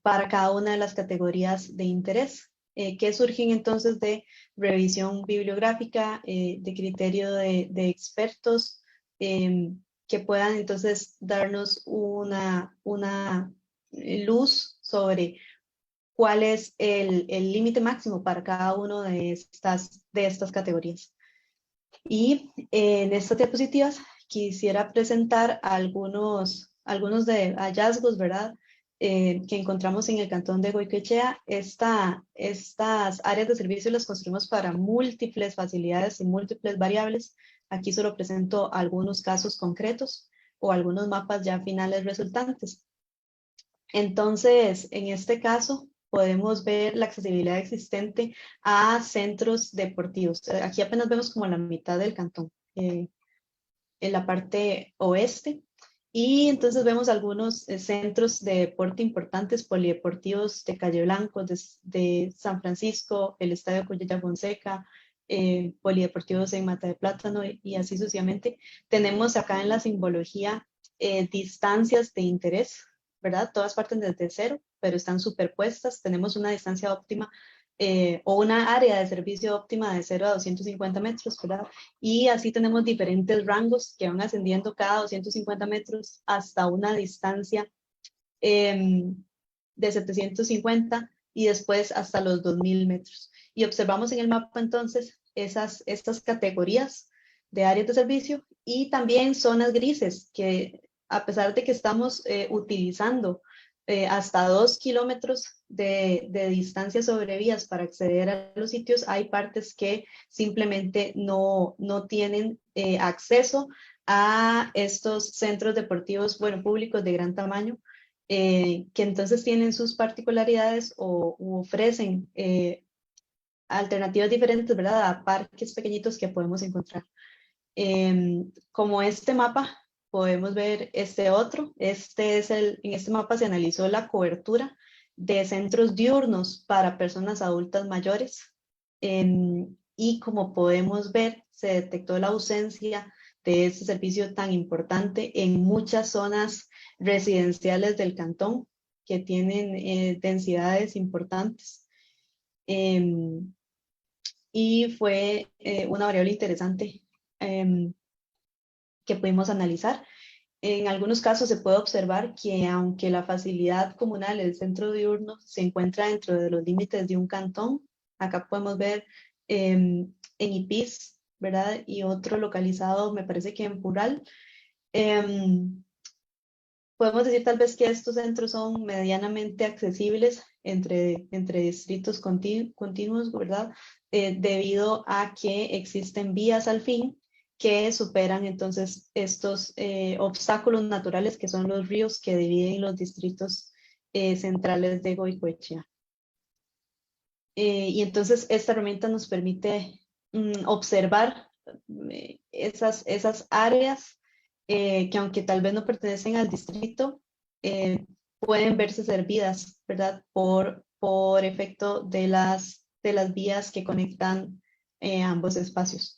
para cada una de las categorías de interés, que surgen entonces de revisión bibliográfica, de criterio de expertos, que puedan entonces darnos una luz sobre cuál es el límite máximo para cada una de estas categorías. Y en estas diapositivas quisiera presentar algunos de hallazgos, ¿verdad?, que encontramos en el cantón de Goicoechea. Estas áreas de servicio las construimos para múltiples facilidades y múltiples variables. Aquí solo presento algunos casos concretos o algunos mapas ya finales resultantes. Entonces, en este caso, podemos ver la accesibilidad existente a centros deportivos. Aquí apenas vemos como la mitad del cantón, en la parte oeste. Y entonces vemos algunos centros de deporte importantes, polideportivos de Calle Blanco, de San Francisco, el Estadio Collella Fonseca, polideportivos en Mata de Plátano y así sucesivamente. Tenemos acá en la simbología distancias de interés, ¿verdad? Todas parten desde cero, pero están superpuestas. Tenemos una distancia óptima o una área de servicio óptima de 0 a 250 metros, ¿verdad? Y así tenemos diferentes rangos que van ascendiendo cada 250 metros hasta una distancia de 750 y después hasta los 2000 metros. Y observamos en el mapa entonces estas categorías de áreas de servicio y también zonas grises que a pesar de que estamos utilizando hasta 2 kilómetros de distancia sobre vías para acceder a los sitios, hay partes que simplemente no tienen acceso a estos centros deportivos, bueno, públicos de gran tamaño, que entonces tienen sus particularidades o ofrecen alternativas diferentes, ¿verdad? A parques pequeñitos que podemos encontrar. Como este mapa, podemos ver este otro. En este mapa se analizó la cobertura de centros diurnos para personas adultas mayores. Y como podemos ver, se detectó la ausencia de este servicio tan importante en muchas zonas residenciales del cantón que tienen densidades importantes. Y fue una variable interesante que pudimos analizar. En algunos casos se puede observar que aunque la facilidad comunal del centro diurno se encuentra dentro de los límites de un cantón, acá podemos ver en Ipis, ¿verdad? Y otro localizado, me parece que en Pural. Podemos decir tal vez que estos centros son medianamente accesibles entre distritos continuos, ¿verdad? Debido a que existen vías al fin que superan entonces estos obstáculos naturales que son los ríos que dividen los distritos centrales de Goicoechea. Y entonces esta herramienta nos permite observar esas áreas que aunque tal vez no pertenecen al distrito, pueden verse servidas, ¿verdad? Por efecto de las vías que conectan ambos espacios.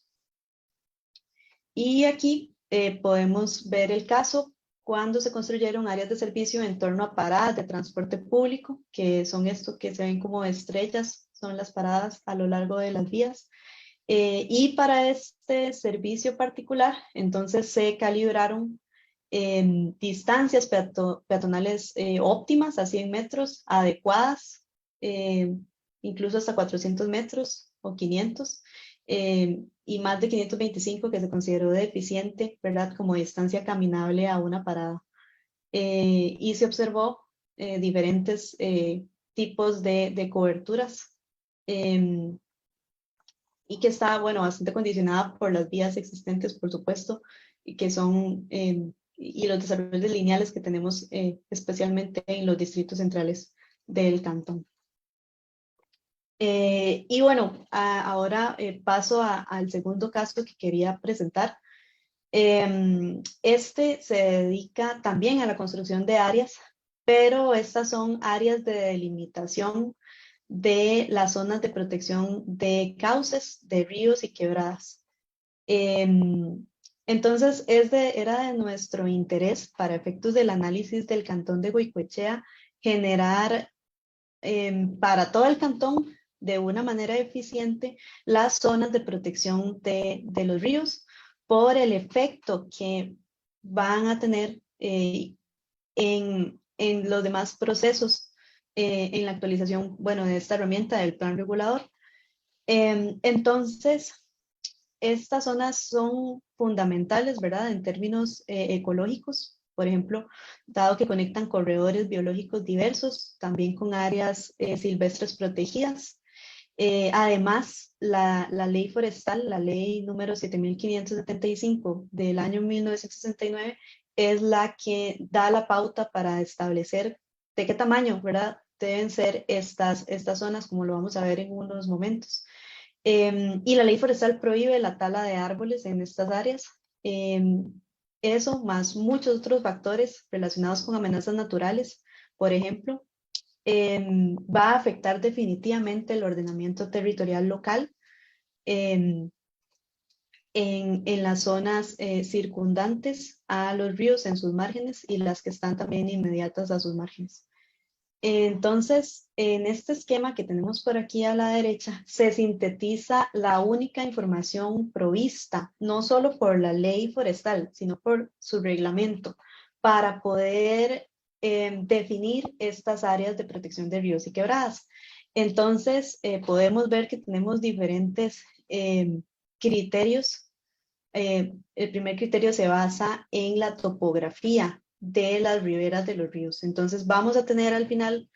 Y aquí podemos ver el caso cuando se construyeron áreas de servicio en torno a paradas de transporte público, que son estos que se ven como estrellas, son las paradas a lo largo de las vías. Y para este servicio particular, entonces se calibraron distancias peatonales óptimas a 100 metros, adecuadas, incluso hasta 400 metros o 500, y más de 525 que se consideró deficiente, ¿verdad? Como distancia caminable a una parada. Y se observó diferentes tipos de coberturas. Y que está, bueno, bastante condicionada por las vías existentes, por supuesto, y que son, y los desarrollos lineales que tenemos especialmente en los distritos centrales del cantón. Y bueno, ahora paso al segundo caso que quería presentar. Este se dedica también a la construcción de áreas, pero estas son áreas de delimitación de las zonas de protección de cauces, de ríos y quebradas. Entonces, era de nuestro interés, para efectos del análisis del cantón de Goicoechea, generar para todo el cantón de una manera eficiente las zonas de protección de los ríos por el efecto que van a tener en los demás procesos en la actualización, bueno, de esta herramienta del plan regulador. Entonces, estas zonas son fundamentales, ¿verdad? En términos ecológicos, por ejemplo, dado que conectan corredores biológicos diversos, también con áreas silvestres protegidas. Además, la ley forestal, la ley número 7575 del año 1969, es la que da la pauta para establecer de qué tamaño, ¿verdad?, deben ser estas zonas, como lo vamos a ver en unos momentos. Y la ley forestal prohíbe la tala de árboles en estas áreas. Eso, más muchos otros factores relacionados con amenazas naturales, por ejemplo, va a afectar definitivamente el ordenamiento territorial local en las zonas circundantes a los ríos en sus márgenes y las que están también inmediatas a sus márgenes. Entonces, en este esquema que tenemos por aquí a la derecha, se sintetiza la única información provista, no solo por la ley forestal, sino por su reglamento, para poder definir estas áreas de protección de ríos y quebradas. Entonces, podemos ver que tenemos diferentes criterios. El primer criterio se basa en la topografía de las riberas de los ríos. Entonces vamos a tener al final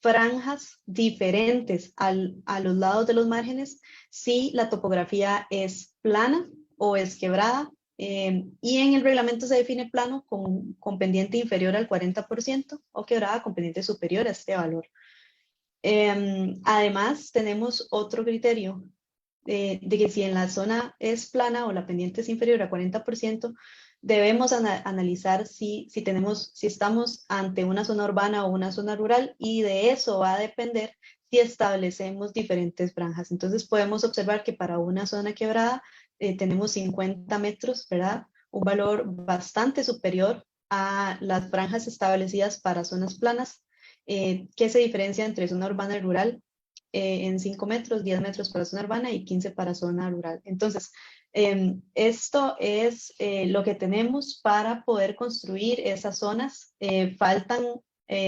franjas diferentes a los lados de los márgenes si la topografía es plana o es quebrada. Y en el reglamento se define plano con pendiente inferior al 40% o quebrada con pendiente superior a este valor. Además, tenemos otro criterio de que si en la zona es plana o la pendiente es inferior a 40%, debemos analizar si estamos ante una zona urbana o una zona rural, y de eso va a depender si establecemos diferentes franjas. Entonces podemos observar que para una zona quebrada tenemos 50 metros, ¿verdad? Un valor bastante superior a las franjas establecidas para zonas planas, que se diferencia entre zona urbana y rural en 5 metros, 10 metros para zona urbana y 15 para zona rural. Entonces, esto es lo que tenemos para poder construir esas zonas. Faltan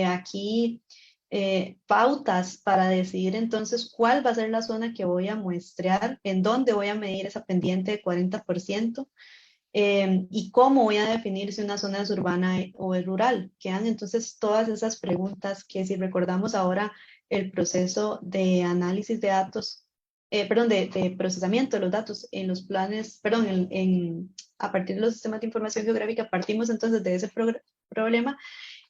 aquí pautas para decidir entonces cuál va a ser la zona que voy a muestrear, en dónde voy a medir esa pendiente de 40%. Y cómo voy a definir si una zona es urbana o es rural. Quedan entonces todas esas preguntas que, si recordamos ahora el proceso de análisis de datos, de procesamiento de los datos en los planes, a partir de los sistemas de información geográfica, partimos entonces de ese problema.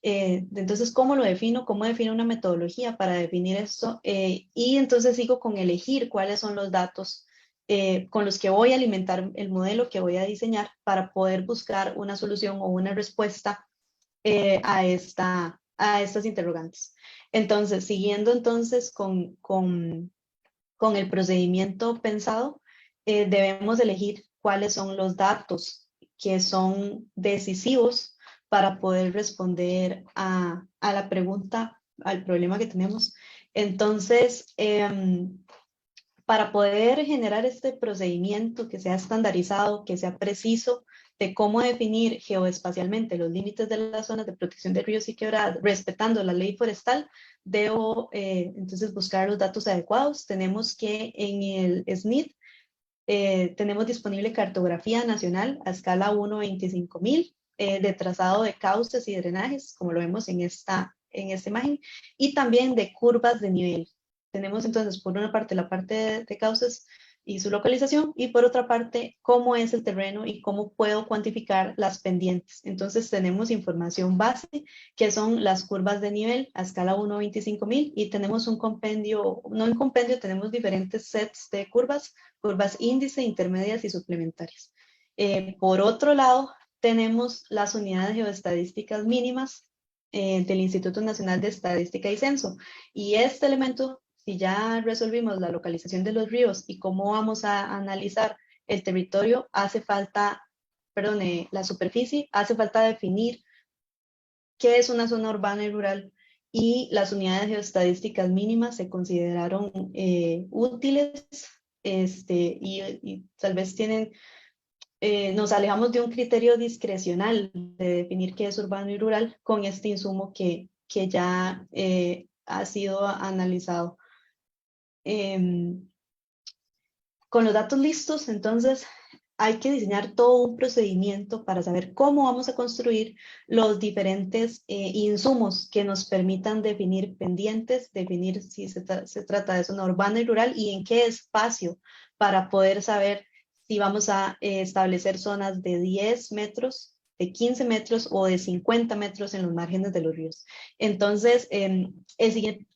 Entonces, ¿cómo lo defino? ¿Cómo defino una metodología para definir esto? Y entonces sigo con elegir cuáles son los datos con los que voy a alimentar el modelo que voy a diseñar para poder buscar una solución o una respuesta a estas interrogantes. Entonces, siguiendo entonces con el procedimiento pensado, debemos elegir cuáles son los datos que son decisivos para poder responder a la pregunta, al problema que tenemos. Entonces, para poder generar este procedimiento que sea estandarizado, que sea preciso, de cómo definir geoespacialmente los límites de las zonas de protección de ríos y quebradas, respetando la ley forestal, debo entonces buscar los datos adecuados. Tenemos que en el SNID tenemos disponible cartografía nacional a escala 1/25,000 de trazado de cauces y drenajes, como lo vemos en esta imagen, y también de curvas de nivel. Tenemos entonces por una parte la parte de cauces y su localización, y por otra parte cómo es el terreno y cómo puedo cuantificar las pendientes. Entonces tenemos información base, que son las curvas de nivel a escala 1/25,000, y tenemos un compendio, no un compendio, tenemos diferentes sets de curvas índice, intermedias y suplementarias. Por otro lado, tenemos las unidades geoestadísticas mínimas del Instituto Nacional de Estadística y Censo, y este elemento, si ya resolvimos la localización de los ríos y cómo vamos a analizar el territorio, la superficie, hace falta definir qué es una zona urbana y rural, y las unidades geoestadísticas mínimas se consideraron útiles, y tal vez nos alejamos de un criterio discrecional de definir qué es urbano y rural con este insumo que ya ha sido analizado. Con los datos listos, entonces hay que diseñar todo un procedimiento para saber cómo vamos a construir los diferentes insumos que nos permitan definir pendientes, definir si se trata de zona urbana y rural y en qué espacio para poder saber si vamos a establecer zonas de 10 metros, de 15 metros o de 50 metros en los márgenes de los ríos. Entonces, el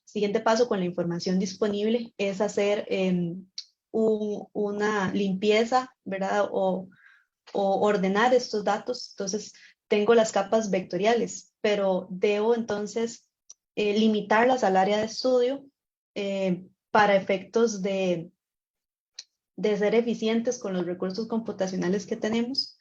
siguiente paso con la información disponible es hacer una limpieza, ¿verdad? O ordenar estos datos. Entonces, tengo las capas vectoriales, pero debo entonces limitarlas al área de estudio para efectos de ser eficientes con los recursos computacionales que tenemos.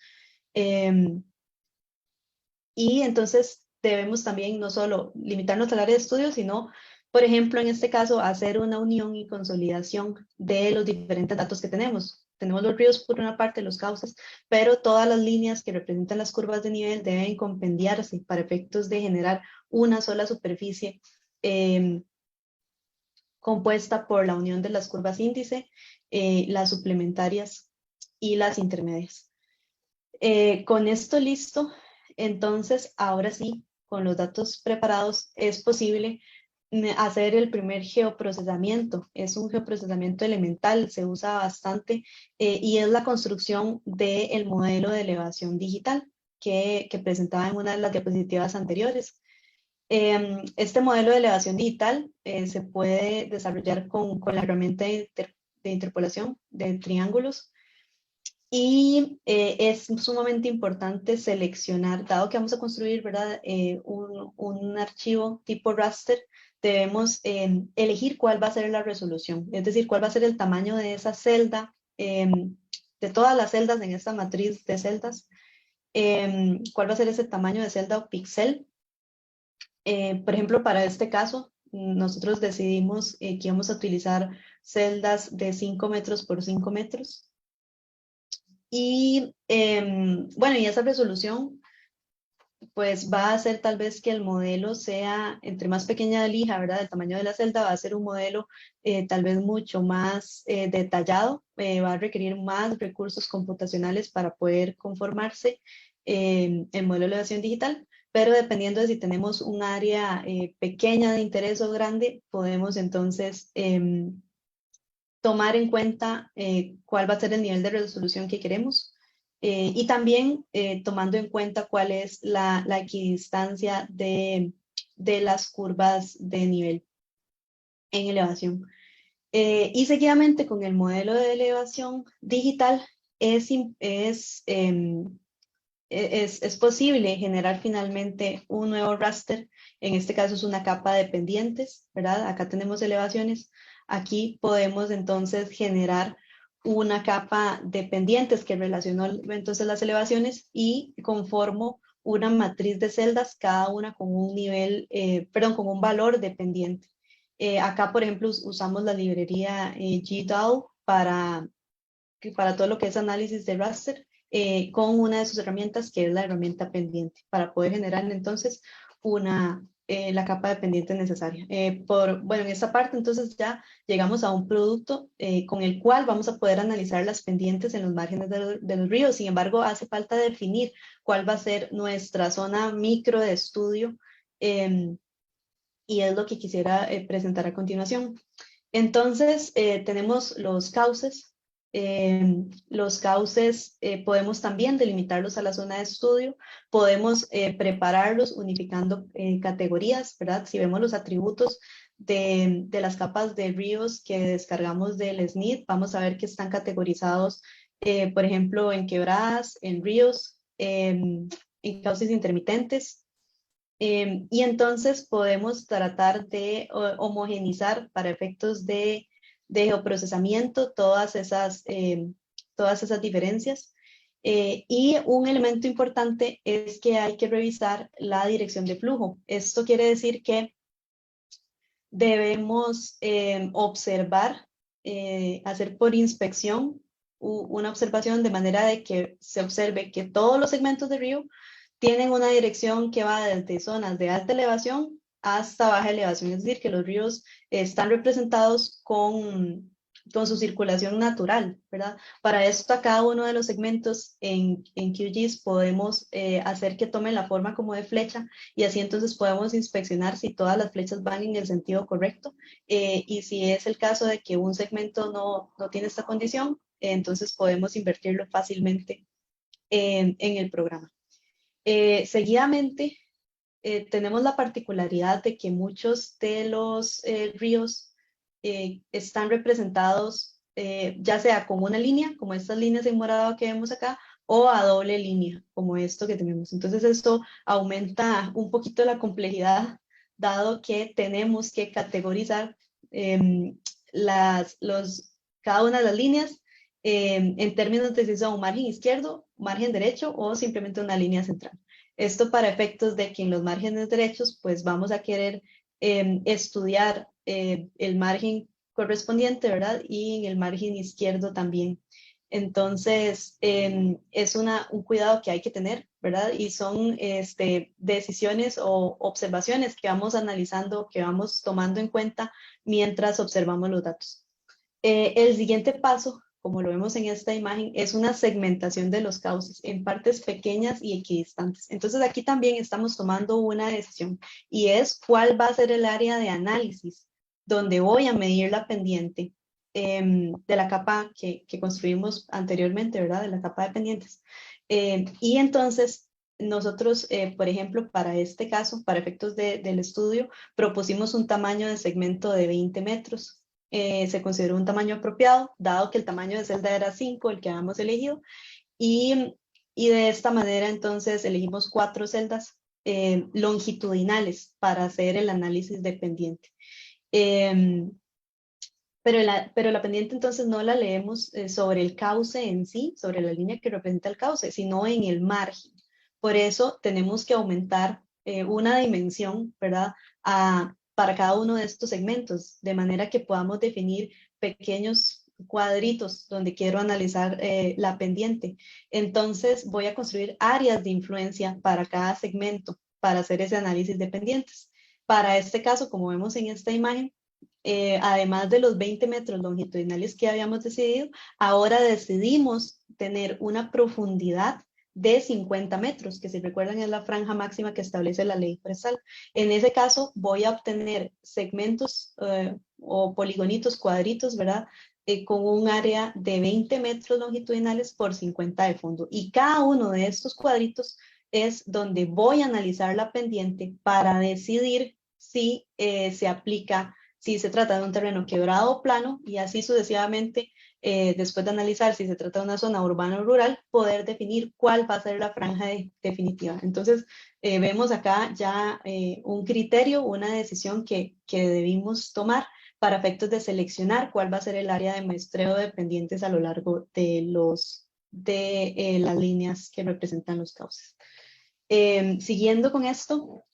Y entonces debemos también no solo limitarnos al área de estudio, sino, por ejemplo, en este caso, hacer una unión y consolidación de los diferentes datos que tenemos. Tenemos los ríos por una parte, los cauces, pero todas las líneas que representan las curvas de nivel deben compendiarse para efectos de generar una sola superficie compuesta por la unión de las curvas índice, las suplementarias y las intermedias. Con esto listo, entonces ahora sí, con los datos preparados, es posible hacer el primer geoprocesamiento. Es un geoprocesamiento elemental, se usa bastante y es la construcción del modelo de elevación digital que presentaba en una de las diapositivas anteriores. Este modelo de elevación digital se puede desarrollar con la herramienta de interpolación de triángulos. Y es sumamente importante seleccionar, dado que vamos a construir, ¿verdad? Un archivo tipo raster, debemos elegir cuál va a ser la resolución, es decir, cuál va a ser el tamaño de esa celda, de todas las celdas en esta matriz de celdas, cuál va a ser ese tamaño de celda o píxel. Por ejemplo, para este caso, nosotros decidimos que íbamos a utilizar celdas de 5 metros por 5 metros. Y bueno, y esa resolución pues va a hacer tal vez que el modelo sea, entre más pequeña la lija, ¿verdad? El tamaño de la celda va a ser un modelo tal vez mucho más detallado, va a requerir más recursos computacionales para poder conformarse el modelo de elevación digital, pero dependiendo de si tenemos un área pequeña de interés o grande, podemos entonces tomar en cuenta cuál va a ser el nivel de resolución que queremos y también tomando en cuenta cuál es la equidistancia de las curvas de nivel en elevación. Y seguidamente con el modelo de elevación digital es posible generar finalmente un nuevo raster. En este caso es una capa de pendientes, ¿verdad? Acá tenemos elevaciones. Aquí podemos entonces generar una capa de pendientes que relacionó entonces las elevaciones y conformo una matriz de celdas, cada una con un nivel, con un valor de pendiente. Acá, por ejemplo, usamos la librería GDAL para todo lo que es análisis de raster con una de sus herramientas que es la herramienta pendiente para poder generar entonces la capa de pendiente necesaria. Bueno, en esta parte entonces ya llegamos a un producto con el cual vamos a poder analizar las pendientes en los márgenes del río. Sin embargo, hace falta definir cuál va a ser nuestra zona micro de estudio y es lo que quisiera presentar a continuación. Entonces, tenemos los cauces. Los cauces podemos también delimitarlos a la zona de estudio, podemos prepararlos unificando categorías, ¿verdad? Si vemos los atributos de las capas de ríos que descargamos del SNID, vamos a ver que están categorizados, por ejemplo, en quebradas, en ríos, en cauces intermitentes. Y entonces podemos tratar de homogenizar para efectos de geoprocesamiento todas esas diferencias. Y un elemento importante es que hay que revisar la dirección de flujo. Esto quiere decir que debemos observar, hacer por inspección una observación de manera de que se observe que todos los segmentos de río tienen una dirección que va desde zonas de alta elevación hasta baja elevación, es decir, que los ríos están representados con con su circulación natural, ¿verdad? Para esto, a cada uno de los segmentos en QGIS podemos hacer que tomen la forma como de flecha y así entonces podemos inspeccionar si todas las flechas van en el sentido correcto y si es el caso de que un segmento no tiene esta condición, entonces podemos invertirlo fácilmente en el programa. Seguidamente, tenemos la particularidad de que muchos de los ríos están representados ya sea con una línea, como estas líneas en morado que vemos acá, o a doble línea, como esto que tenemos. Entonces esto aumenta un poquito la complejidad, dado que tenemos que categorizar cada una de las líneas en términos de si son margen izquierdo, margen derecho o simplemente una línea central. Esto para efectos de que en los márgenes derechos, pues vamos a querer estudiar el margen correspondiente, ¿verdad? Y en el margen izquierdo también. Entonces, es un cuidado que hay que tener, ¿verdad? Y son decisiones o observaciones que vamos analizando, que vamos tomando en cuenta mientras observamos los datos. El siguiente paso, como lo vemos en esta imagen, es una segmentación de los cauces en partes pequeñas y equidistantes. Entonces aquí también estamos tomando una decisión y es cuál va a ser el área de análisis donde voy a medir la pendiente de la capa que construimos anteriormente, ¿verdad? De la capa de pendientes. Y entonces nosotros, por ejemplo, para este caso, para efectos del estudio, propusimos un tamaño de segmento de 20 metros. Se consideró un tamaño apropiado, dado que el tamaño de celda era 5, el que habíamos elegido, y de esta manera entonces elegimos 4 celdas longitudinales para hacer el análisis de pendiente. Pero la pendiente entonces no la leemos sobre el cauce en sí, sobre la línea que representa el cauce, sino en el margen. Por eso tenemos que aumentar una dimensión, ¿verdad? Para cada uno de estos segmentos, de manera que podamos definir pequeños cuadritos donde quiero analizar la pendiente. Entonces voy a construir áreas de influencia para cada segmento para hacer ese análisis de pendientes. Para este caso, como vemos en esta imagen, además de los 20 metros longitudinales que habíamos decidido, ahora decidimos tener una profundidad de 50 metros, que si recuerdan es la franja máxima que establece la ley forestal. En ese caso voy a obtener segmentos o poligonitos, cuadritos, ¿verdad? Con un área de 20 metros longitudinales por 50 de fondo. Y cada uno de estos cuadritos es donde voy a analizar la pendiente para decidir si se aplica, si se trata de un terreno quebrado o plano, y así sucesivamente, después de analizar si se trata de una zona urbana o rural, poder definir cuál va a ser la franja definitiva. Entonces, vemos acá ya un criterio, una decisión que debimos tomar para efectos de seleccionar cuál va a ser el área de muestreo de pendientes a lo largo de las líneas que representan los cauces. Siguiendo con esto,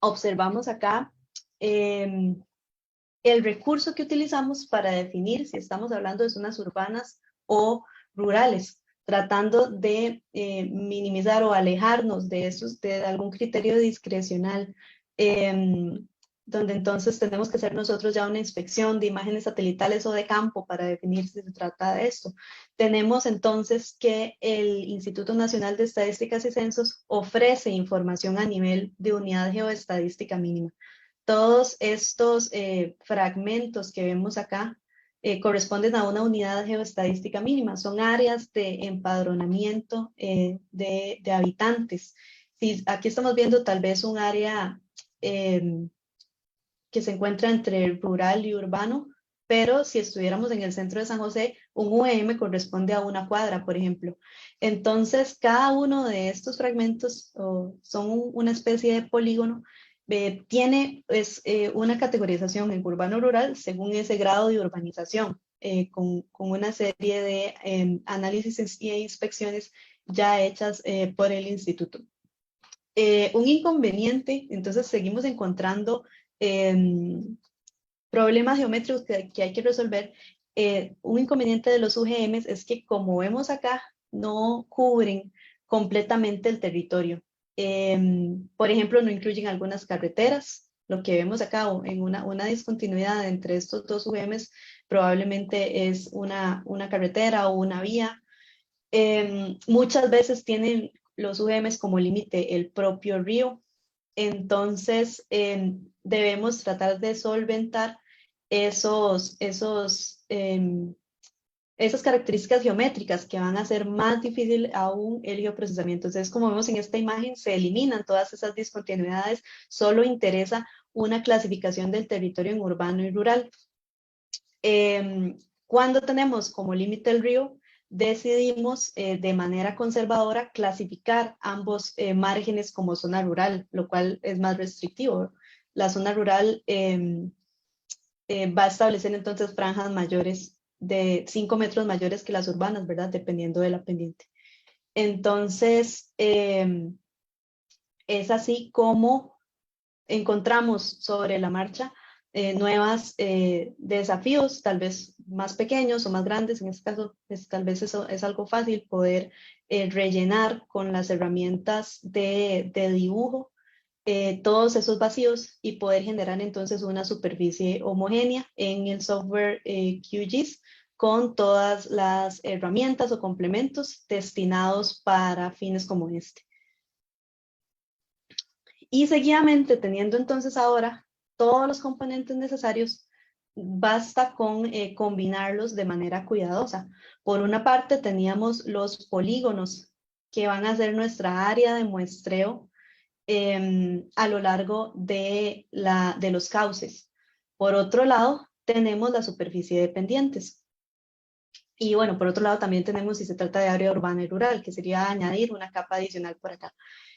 observamos acá el recurso que utilizamos para definir si estamos hablando de zonas urbanas o rurales, tratando de minimizar o alejarnos de algún criterio discrecional, donde entonces tenemos que hacer nosotros ya una inspección de imágenes satelitales o de campo para definir si se trata de esto. Tenemos entonces que el Instituto Nacional de Estadísticas y Censos ofrece información a nivel de unidad geoestadística mínima. Todos estos fragmentos que vemos acá corresponden a una unidad geoestadística mínima. Son áreas de empadronamiento de habitantes. Si aquí estamos viendo tal vez un área que se encuentra entre rural y urbano, pero si estuviéramos en el centro de San José, un UEM corresponde a una cuadra, por ejemplo. Entonces, cada uno de estos fragmentos son una especie de polígono, tiene una categorización en urbano-rural según ese grado de urbanización, con una serie de análisis e inspecciones ya hechas por el instituto. Un inconveniente, entonces seguimos encontrando problemas geométricos que hay que resolver. Un inconveniente de los UGMs es que, como vemos acá, no cubren completamente el territorio. Por ejemplo, no incluyen algunas carreteras. Lo que vemos acá en una discontinuidad entre estos dos UGMs probablemente es una carretera o una vía. Muchas veces tienen los UMs como límite el propio río, entonces debemos tratar de solventar esas características geométricas que van a hacer más difícil aún el geoprocesamiento. Entonces, como vemos en esta imagen, se eliminan todas esas discontinuidades, solo interesa una clasificación del territorio en urbano y rural. Cuando tenemos como límite el río, decidimos de manera conservadora clasificar ambos márgenes como zona rural, lo cual es más restrictivo. La zona rural va a establecer entonces franjas mayores de 5 metros mayores que las urbanas, ¿verdad? Dependiendo de la pendiente. Entonces, es así como encontramos sobre la marcha nuevos desafíos, tal vez más pequeños o más grandes. En este caso, tal vez eso es algo fácil, poder rellenar con las herramientas de dibujo todos esos vacíos y poder generar entonces una superficie homogénea en el software QGIS con todas las herramientas o complementos destinados para fines como este. Y seguidamente, teniendo entonces ahora todos los componentes necesarios, basta con combinarlos de manera cuidadosa. Por una parte, teníamos los polígonos que van a ser nuestra área de muestreo a lo largo de los cauces. Por otro lado, tenemos la superficie de pendientes. Y bueno, por otro lado también tenemos, si se trata de área urbana y rural, que sería añadir una capa adicional por acá.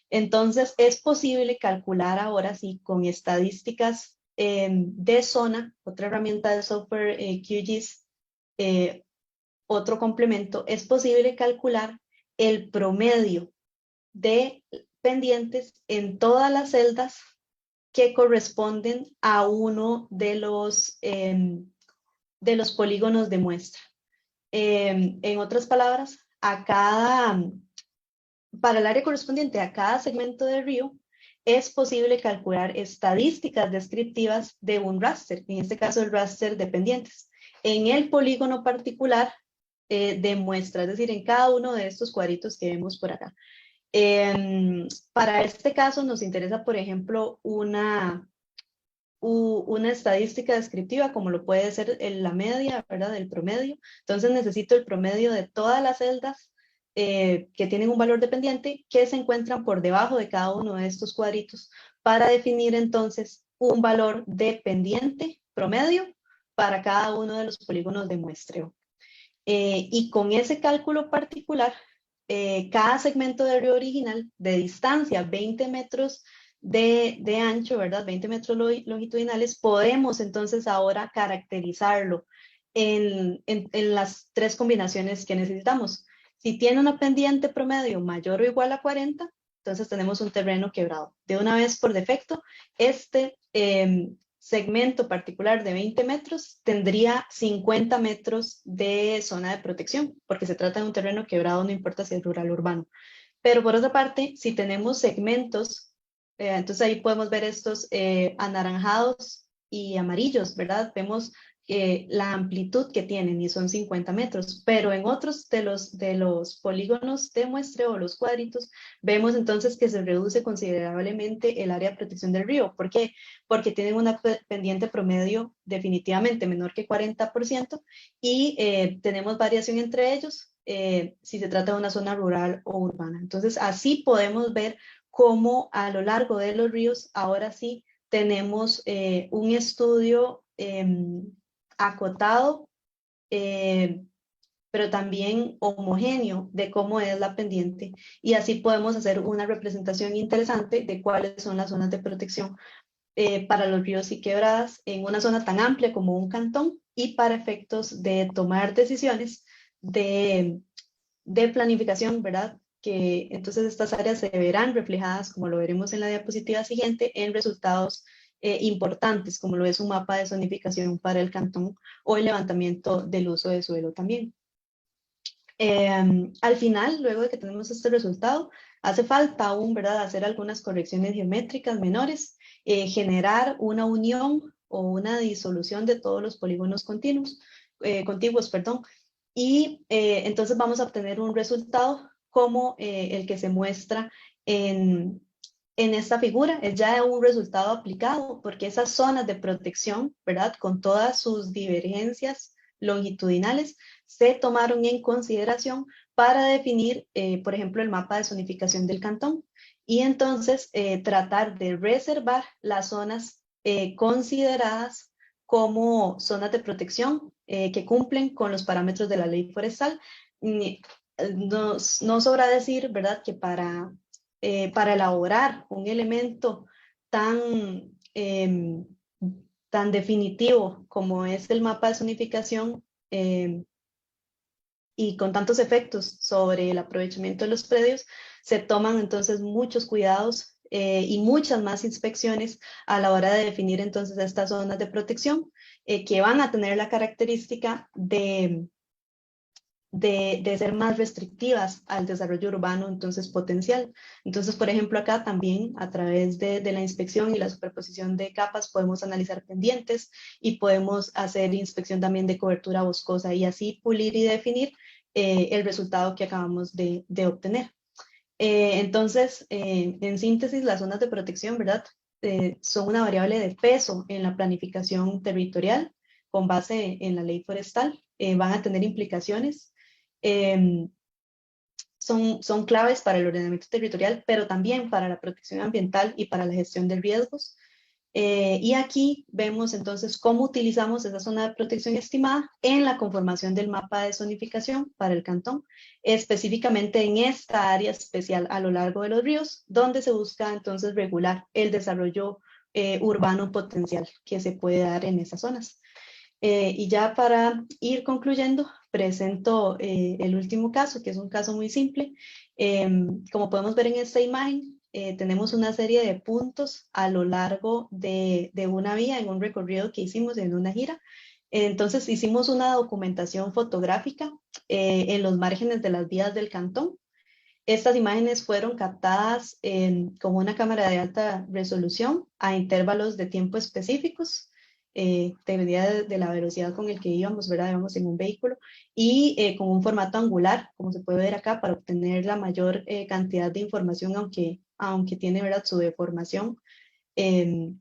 Entonces, es posible calcular ahora sí con estadísticas de zona, otra herramienta de software QGIS, otro complemento, es posible calcular el promedio de pendientes en todas las celdas que corresponden a uno de los polígonos de muestra. En otras palabras, para el área correspondiente a cada segmento del río, es posible calcular estadísticas descriptivas de un raster, en este caso el raster de pendientes, en el polígono particular de muestra, es decir, en cada uno de estos cuadritos que vemos por acá. Para este caso nos interesa, por ejemplo, una estadística descriptiva, como lo puede ser la media, ¿verdad? El promedio. Entonces necesito el promedio de todas las celdas que tienen un valor dependiente que se encuentran por debajo de cada uno de estos cuadritos para definir entonces un valor dependiente promedio para cada uno de los polígonos de muestreo. Y con ese cálculo particular, cada segmento de río original de distancia 20 metros de ancho, ¿verdad? 20 metros longitudinales, podemos entonces ahora caracterizarlo en las tres combinaciones que necesitamos. Si tiene una pendiente promedio mayor o igual a 40, entonces tenemos un terreno quebrado. De una vez por defecto, este segmento particular de 20 metros tendría 50 metros de zona de protección, porque se trata de un terreno quebrado, no importa si es rural o urbano. Pero por otra parte, si tenemos segmentos, entonces ahí podemos ver estos anaranjados y amarillos, ¿verdad? Vemos la amplitud que tienen y son 50 metros, pero en otros de los polígonos de muestreo, los cuadritos, vemos entonces que se reduce considerablemente el área de protección del río. ¿Por qué? Porque tienen una pendiente promedio definitivamente menor que 40% y tenemos variación entre ellos si se trata de una zona rural o urbana. Entonces, así podemos ver cómo a lo largo de los ríos, ahora sí, tenemos un estudio acotado, pero también homogéneo de cómo es la pendiente. Y así podemos hacer una representación interesante de cuáles son las zonas de protección para los ríos y quebradas en una zona tan amplia como un cantón y para efectos de tomar decisiones de planificación, ¿verdad? Que entonces estas áreas se verán reflejadas, como lo veremos en la diapositiva siguiente, en resultados importantes, como lo es un mapa de zonificación para el cantón o el levantamiento del uso de suelo también. Al final, luego de que tenemos este resultado, hace falta aún, ¿verdad?, hacer algunas correcciones geométricas menores, generar una unión o una disolución de todos los polígonos continuos. contiguos, perdón. Y entonces vamos a obtener un resultado como el que se muestra en esta figura. Es ya un resultado aplicado porque esas zonas de protección, ¿verdad? Con todas sus divergencias longitudinales, se tomaron en consideración para definir, por ejemplo, el mapa de zonificación del cantón. Y entonces tratar de reservar las zonas consideradas como zonas de protección que cumplen con los parámetros de la ley forestal. No sobra decir, ¿verdad?, que para elaborar un elemento tan, tan definitivo como es el mapa de zonificación y con tantos efectos sobre el aprovechamiento de los predios, se toman entonces muchos cuidados y muchas más inspecciones a la hora de definir entonces estas zonas de protección que van a tener la característica de ser más restrictivas al desarrollo urbano, entonces potencial. Entonces, por ejemplo, acá también a través de la inspección y la superposición de capas podemos analizar pendientes y podemos hacer inspección también de cobertura boscosa y así pulir y definir el resultado que acabamos de obtener. Entonces, en síntesis, las zonas de protección, ¿verdad? Son una variable de peso en la planificación territorial con base en la ley forestal. Van a tener implicaciones son claves para el ordenamiento territorial, pero también para la protección ambiental y para la gestión de riesgos. Y aquí vemos entonces cómo utilizamos esa zona de protección estimada en la conformación del mapa de zonificación para el cantón, específicamente en esta área especial a lo largo de los ríos, donde se busca entonces regular el desarrollo urbano potencial que se puede dar en esas zonas. Y ya para ir concluyendo, presento el último caso, que es un caso muy simple. Como podemos ver en esta imagen, tenemos una serie de puntos a lo largo de una vía en un recorrido que hicimos en una gira. Entonces hicimos una documentación fotográfica en los márgenes de las vías del cantón. Estas imágenes fueron captadas con una cámara de alta resolución a intervalos de tiempo específicos. Dependía de la velocidad con el que íbamos, ¿verdad? Íbamos en un vehículo y con un formato angular, como se puede ver acá, para obtener la mayor cantidad de información, aunque tiene, ¿verdad?, su deformación. Se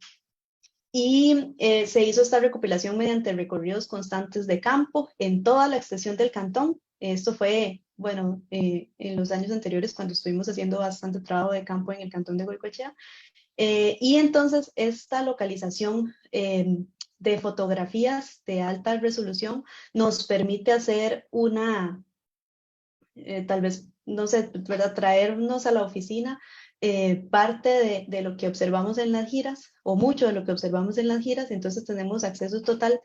hizo esta recopilación mediante recorridos constantes de campo en toda la extensión del cantón. Esto fue, bueno, en los años anteriores cuando estuvimos haciendo bastante trabajo de campo en el cantón de Goicoechea. Y entonces esta localización de fotografías de alta resolución nos permite hacer una, tal vez, no sé, ¿verdad?, traernos a la oficina parte de lo que observamos en las giras o mucho de lo que observamos en las giras. Entonces tenemos acceso total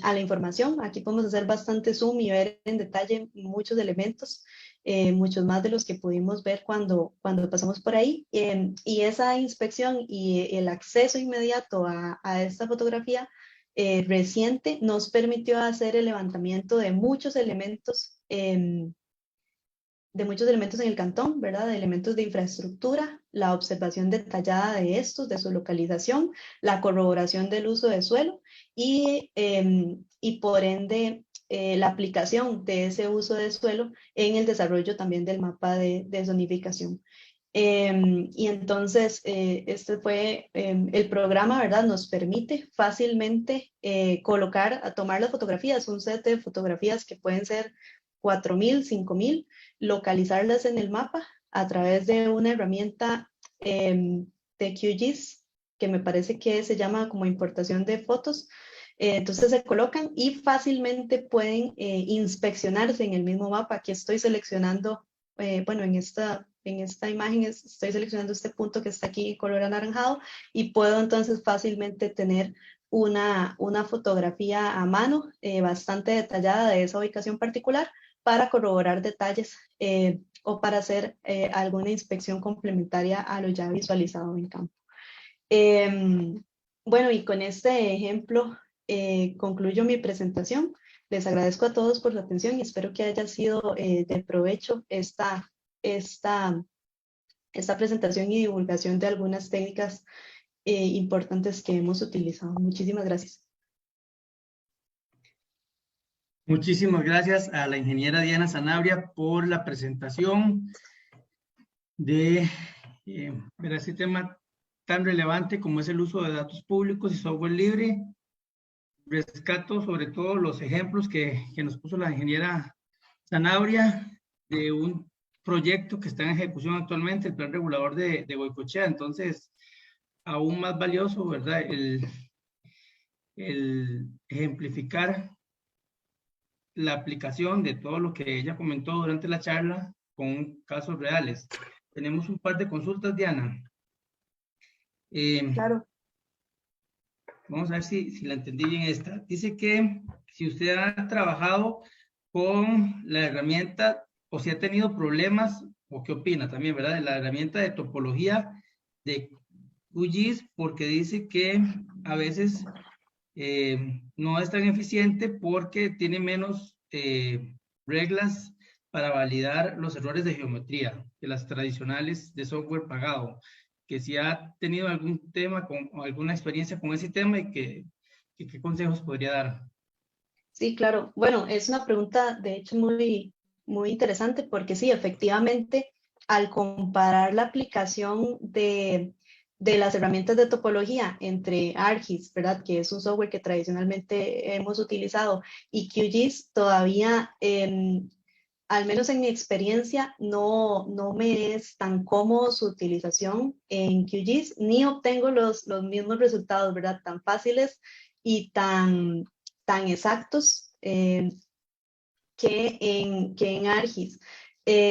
a la información. Aquí podemos hacer bastante zoom y ver en detalle muchos elementos, muchos más de los que pudimos ver cuando pasamos por ahí. Y esa inspección y el acceso inmediato a esta fotografía reciente nos permitió hacer el levantamiento de muchos elementos en el cantón, ¿verdad? De elementos de infraestructura, la observación detallada de estos, de su localización, la corroboración del uso de suelo y por ende la aplicación de ese uso de suelo en el desarrollo también del mapa de zonificación. Y entonces este fue el programa, ¿verdad? Nos permite fácilmente tomar las fotografías, un set de fotografías que pueden ser 4.000, 5.000, localizarlas en el mapa a través de una herramienta de QGIS, que me parece que se llama como importación de fotos. Entonces se colocan y fácilmente pueden inspeccionarse en el mismo mapa. Aquí estoy seleccionando, bueno, en esta imagen estoy seleccionando este punto que está aquí en color anaranjado y puedo entonces fácilmente tener una fotografía a mano bastante detallada de esa ubicación particular para corroborar detalles o para hacer alguna inspección complementaria a lo ya visualizado en campo. Bueno, y con este ejemplo concluyo mi presentación. Les agradezco a todos por su atención y espero que haya sido de provecho esta presentación y divulgación de algunas técnicas importantes que hemos utilizado. Muchísimas gracias. Muchísimas gracias a la ingeniera Diana Sanabria por la presentación de ver este tema tan relevante como es el uso de datos públicos y software libre. Rescato sobre todo los ejemplos que nos puso la ingeniera Sanabria de un proyecto que está en ejecución actualmente, el plan regulador de Goicoechea. Entonces, aún más valioso, ¿verdad? El ejemplificar la aplicación de todo lo que ella comentó durante la charla con casos reales. Tenemos un par de consultas, Diana. Claro. Vamos a ver si la entendí bien esta. Dice que si usted ha trabajado con la herramienta o si ha tenido problemas, o qué opina también, ¿verdad? De la herramienta de topología de QGIS, porque dice que a veces no es tan eficiente porque tiene menos reglas para validar los errores de geometría que las tradicionales de software pagado. Que si ha tenido algún tema o alguna experiencia con ese tema y qué consejos podría dar. Sí, claro. Bueno, es una pregunta de hecho muy interesante porque sí, efectivamente, al comparar la aplicación de las herramientas de topología entre ArcGIS, ¿verdad? Que es un software que tradicionalmente hemos utilizado, y QGIS, todavía, al menos en mi experiencia, no me es tan cómodo su utilización en QGIS, ni obtengo los mismos resultados, ¿verdad? Tan fáciles y tan exactos que en ArcGIS.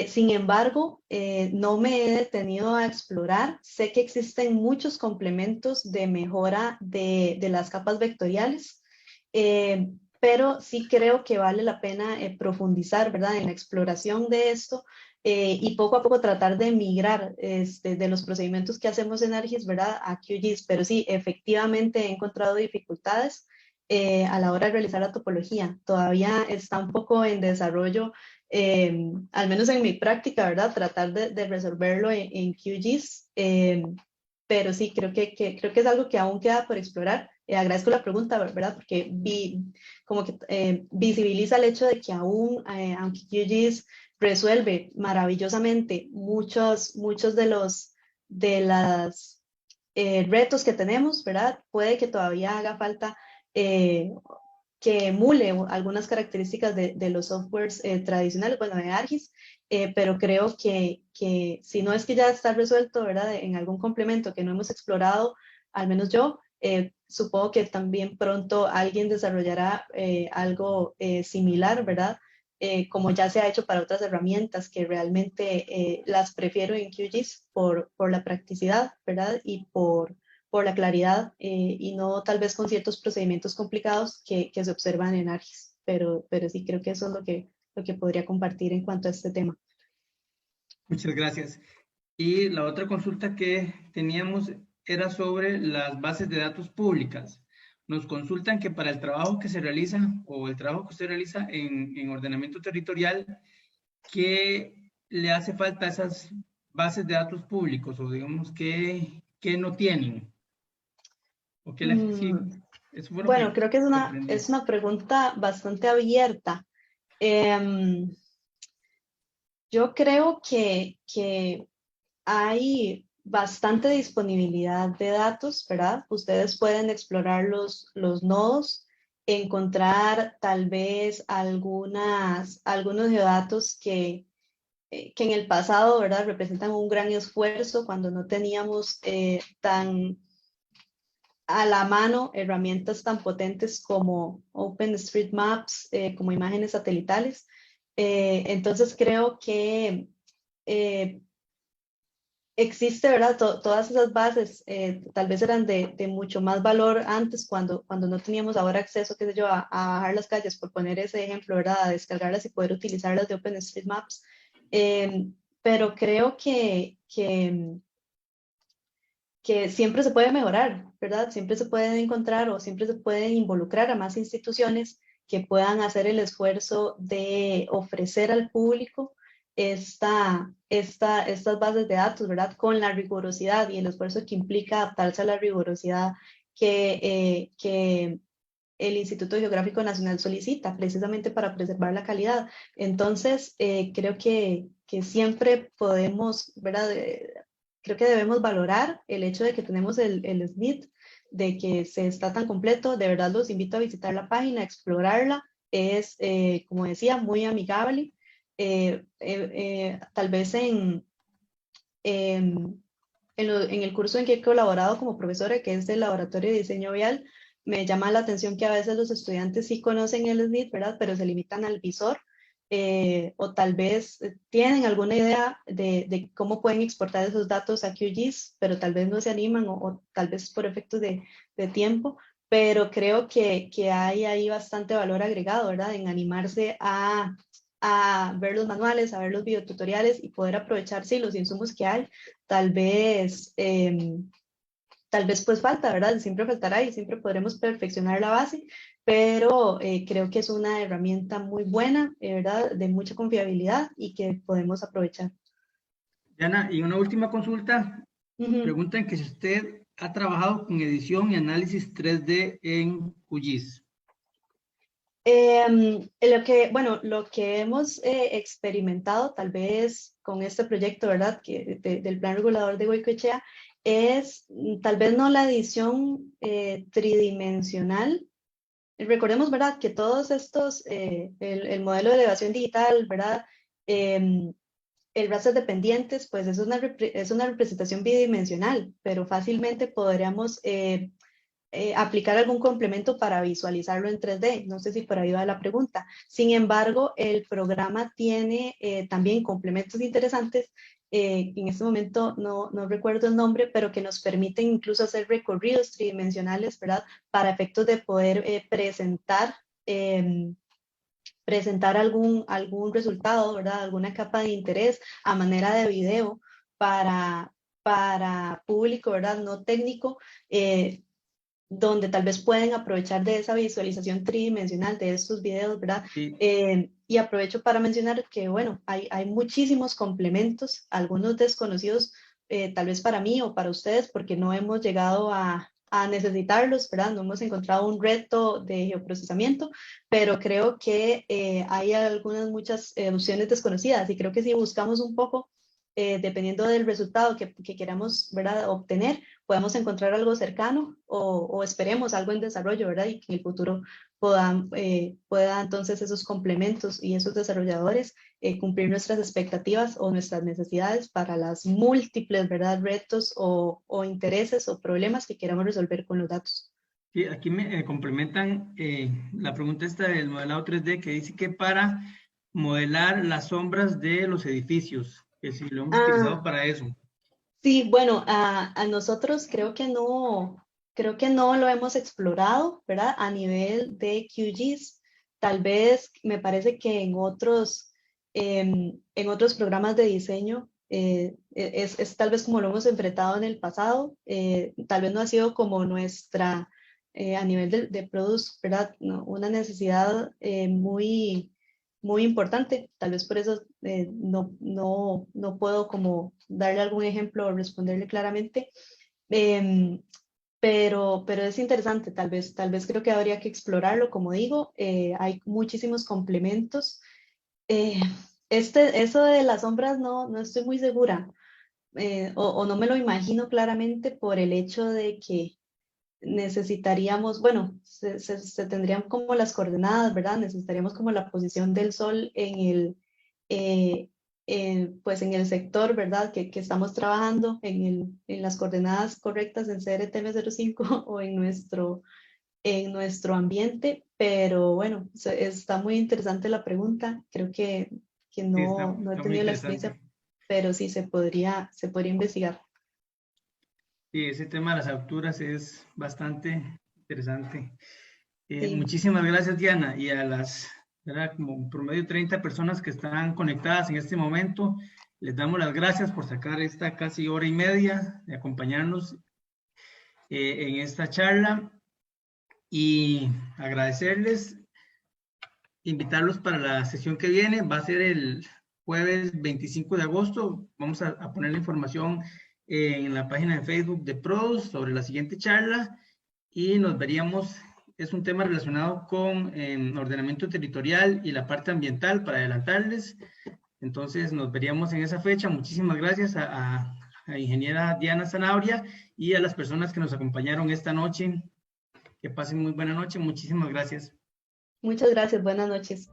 Sin embargo, no me he detenido a explorar. Sé que existen muchos complementos de mejora de las capas vectoriales, pero sí creo que vale la pena profundizar, ¿verdad?, en la exploración de esto, y poco a poco tratar de migrar de los procedimientos que hacemos en ArcGIS, ¿verdad?, a QGIS. Pero sí, efectivamente he encontrado dificultades a la hora de realizar la topología. Todavía está un poco en desarrollo, al menos en mi práctica, ¿verdad? Tratar de resolverlo en QGIS, pero sí, creo que es algo que aún queda por explorar. Agradezco la pregunta, ¿verdad? Porque como que visibiliza el hecho de que aún, aunque QGIS resuelve maravillosamente muchos de las retos que tenemos, ¿verdad? Puede que todavía haga falta eh, que emule algunas características de los softwares tradicionales, bueno, de ArcGIS, pero creo que si no es que ya está resuelto, ¿verdad? En algún complemento que no hemos explorado, al menos yo, supongo que también pronto alguien desarrollará algo similar, ¿verdad? Como ya se ha hecho para otras herramientas que realmente las prefiero en QGIS por la practicidad, ¿verdad? Y por la claridad, y no tal vez con ciertos procedimientos complicados que se observan en ArcGIS, pero sí creo que eso es lo que podría compartir en cuanto a este tema. Muchas gracias. Y la otra consulta que teníamos era sobre las bases de datos públicas. Nos consultan que para el trabajo que se realiza o el trabajo que usted realiza en ordenamiento territorial, ¿qué le hace falta a esas bases de datos públicos o digamos que no tienen? ¿O qué le, sí, Mm, eso fue lo bueno, creo que que aprendí. es una pregunta bastante abierta. Em, yo creo que hay bastante disponibilidad de datos, ¿verdad? Ustedes pueden explorar los nodos, encontrar tal vez algunos geodatos que en el pasado, ¿verdad?, representan un gran esfuerzo cuando no teníamos tan a la mano herramientas tan potentes como OpenStreetMaps, como imágenes satelitales. Entonces creo que eh, existe, ¿verdad? Todas esas bases tal vez eran de mucho más valor antes cuando no teníamos ahora acceso, qué sé yo, a bajar las calles, por poner ese ejemplo, ¿verdad? A descargarlas y poder utilizarlas de OpenStreetMaps. Eh, pero creo que siempre se puede mejorar, ¿verdad? Siempre se pueden encontrar o siempre se pueden involucrar a más instituciones que puedan hacer el esfuerzo de ofrecer al público estas bases de datos, ¿verdad? Con la rigurosidad y el esfuerzo que implica adaptarse a la rigurosidad que el Instituto Geográfico Nacional solicita, precisamente para preservar la calidad. Entonces, creo que siempre podemos, ¿verdad? Creo que debemos valorar el hecho de que tenemos el SNIT, de que se está tan completo. De verdad los invito a visitar la página, a explorarla. Es, como decía, muy amigable. Tal vez en el curso en que he colaborado como profesora, que es el Laboratorio de Diseño Vial, me llama la atención que a veces los estudiantes sí conocen el SNIT, ¿verdad? Pero se limitan al visor, o tal vez tienen alguna idea de cómo pueden exportar esos datos a QGIS, pero tal vez no se animan o tal vez por efectos de tiempo. Pero creo que hay ahí bastante valor agregado, ¿verdad? En animarse a ver los manuales, a ver los videotutoriales y poder aprovechar, sí, los insumos que hay. Tal vez, tal vez pues falta, ¿verdad? Siempre faltará y siempre podremos perfeccionar la base, pero creo que es una herramienta muy buena, ¿verdad? De mucha confiabilidad y que podemos aprovechar. Diana, y una última consulta. Ujú. Preguntan que si usted ha trabajado con edición y análisis 3D en QGIS. Bueno, lo que hemos experimentado tal vez con este proyecto, ¿verdad? Del plan regulador de Goicoechea es tal vez no la edición tridimensional. Recordemos, ¿verdad? Que todos estos, el modelo de elevación digital, ¿verdad? El raster de pendientes, pues es una representación bidimensional, pero fácilmente podríamos aplicar algún complemento para visualizarlo en 3D. No sé si por ahí va la pregunta. Sin embargo, el programa tiene también complementos interesantes. En este momento no recuerdo el nombre, pero que nos permiten incluso hacer recorridos tridimensionales, ¿verdad? Para efectos de poder presentar algún resultado, ¿verdad? Alguna capa de interés a manera de video para público, ¿verdad? No técnico, donde tal vez pueden aprovechar de esa visualización tridimensional de estos videos, ¿verdad? Sí, Y aprovecho para mencionar que, bueno, hay muchísimos complementos, algunos desconocidos, tal vez para mí o para ustedes, porque no hemos llegado a necesitarlos, ¿verdad? No hemos encontrado un reto de geoprocesamiento, pero creo que hay muchas opciones desconocidas y creo que si buscamos un poco, dependiendo del resultado que queramos, ¿verdad? Obtener, podemos encontrar algo cercano o esperemos algo en desarrollo, ¿verdad? Y que en el futuro puedan entonces esos complementos y esos desarrolladores cumplir nuestras expectativas o nuestras necesidades para las múltiples, ¿verdad? Retos o intereses o problemas que queramos resolver con los datos. sí, aquí me complementan la pregunta esta del modelado 3D que dice que para modelar las sombras de los edificios, que si lo hemos utilizado Ah, para eso. sí, bueno, a nosotros creo que no lo hemos explorado, ¿verdad? A nivel de QGIS, tal vez me parece que en otros programas de diseño es tal vez como lo hemos enfrentado en el pasado, tal vez no ha sido como nuestra, a nivel de Produce, ¿verdad? No, una necesidad muy importante. Tal vez por eso no puedo como darle algún ejemplo o responderle claramente. Em, pero es interesante, tal vez creo que habría que explorarlo, como digo, hay muchísimos complementos. Eh, eso de las sombras no estoy muy segura, o no me lo imagino claramente por el hecho de que necesitaríamos, bueno, se tendrían como las coordenadas, ¿verdad? Necesitaríamos como la posición del sol eh, pues en el sector, ¿verdad? Que estamos trabajando en las coordenadas correctas en CRTM05 o en nuestro ambiente, pero bueno, está muy interesante la pregunta. Creo que Sí, no he está muy tenido la experiencia, interesante. pero sí se podría investigar. Sí, ese tema de las alturas es bastante interesante. Sí. Muchísimas gracias, Diana, y a las, ¿verdad? Como un promedio 30 personas que están conectadas en este momento, les damos las gracias por sacar esta casi hora y media de acompañarnos en esta charla y agradecerles, invitarlos para la sesión que viene, va a ser el jueves 25 de agosto, vamos a poner la información en la página de Facebook de PROS sobre la siguiente charla y nos veríamos es un tema relacionado con ordenamiento territorial y la parte ambiental, para adelantarles. Entonces nos veríamos en esa fecha. Muchísimas gracias a ingeniera Diana Zanabria y a las personas que nos acompañaron esta noche. Que pasen muy buena noche. Muchísimas gracias. Muchas gracias. Buenas noches.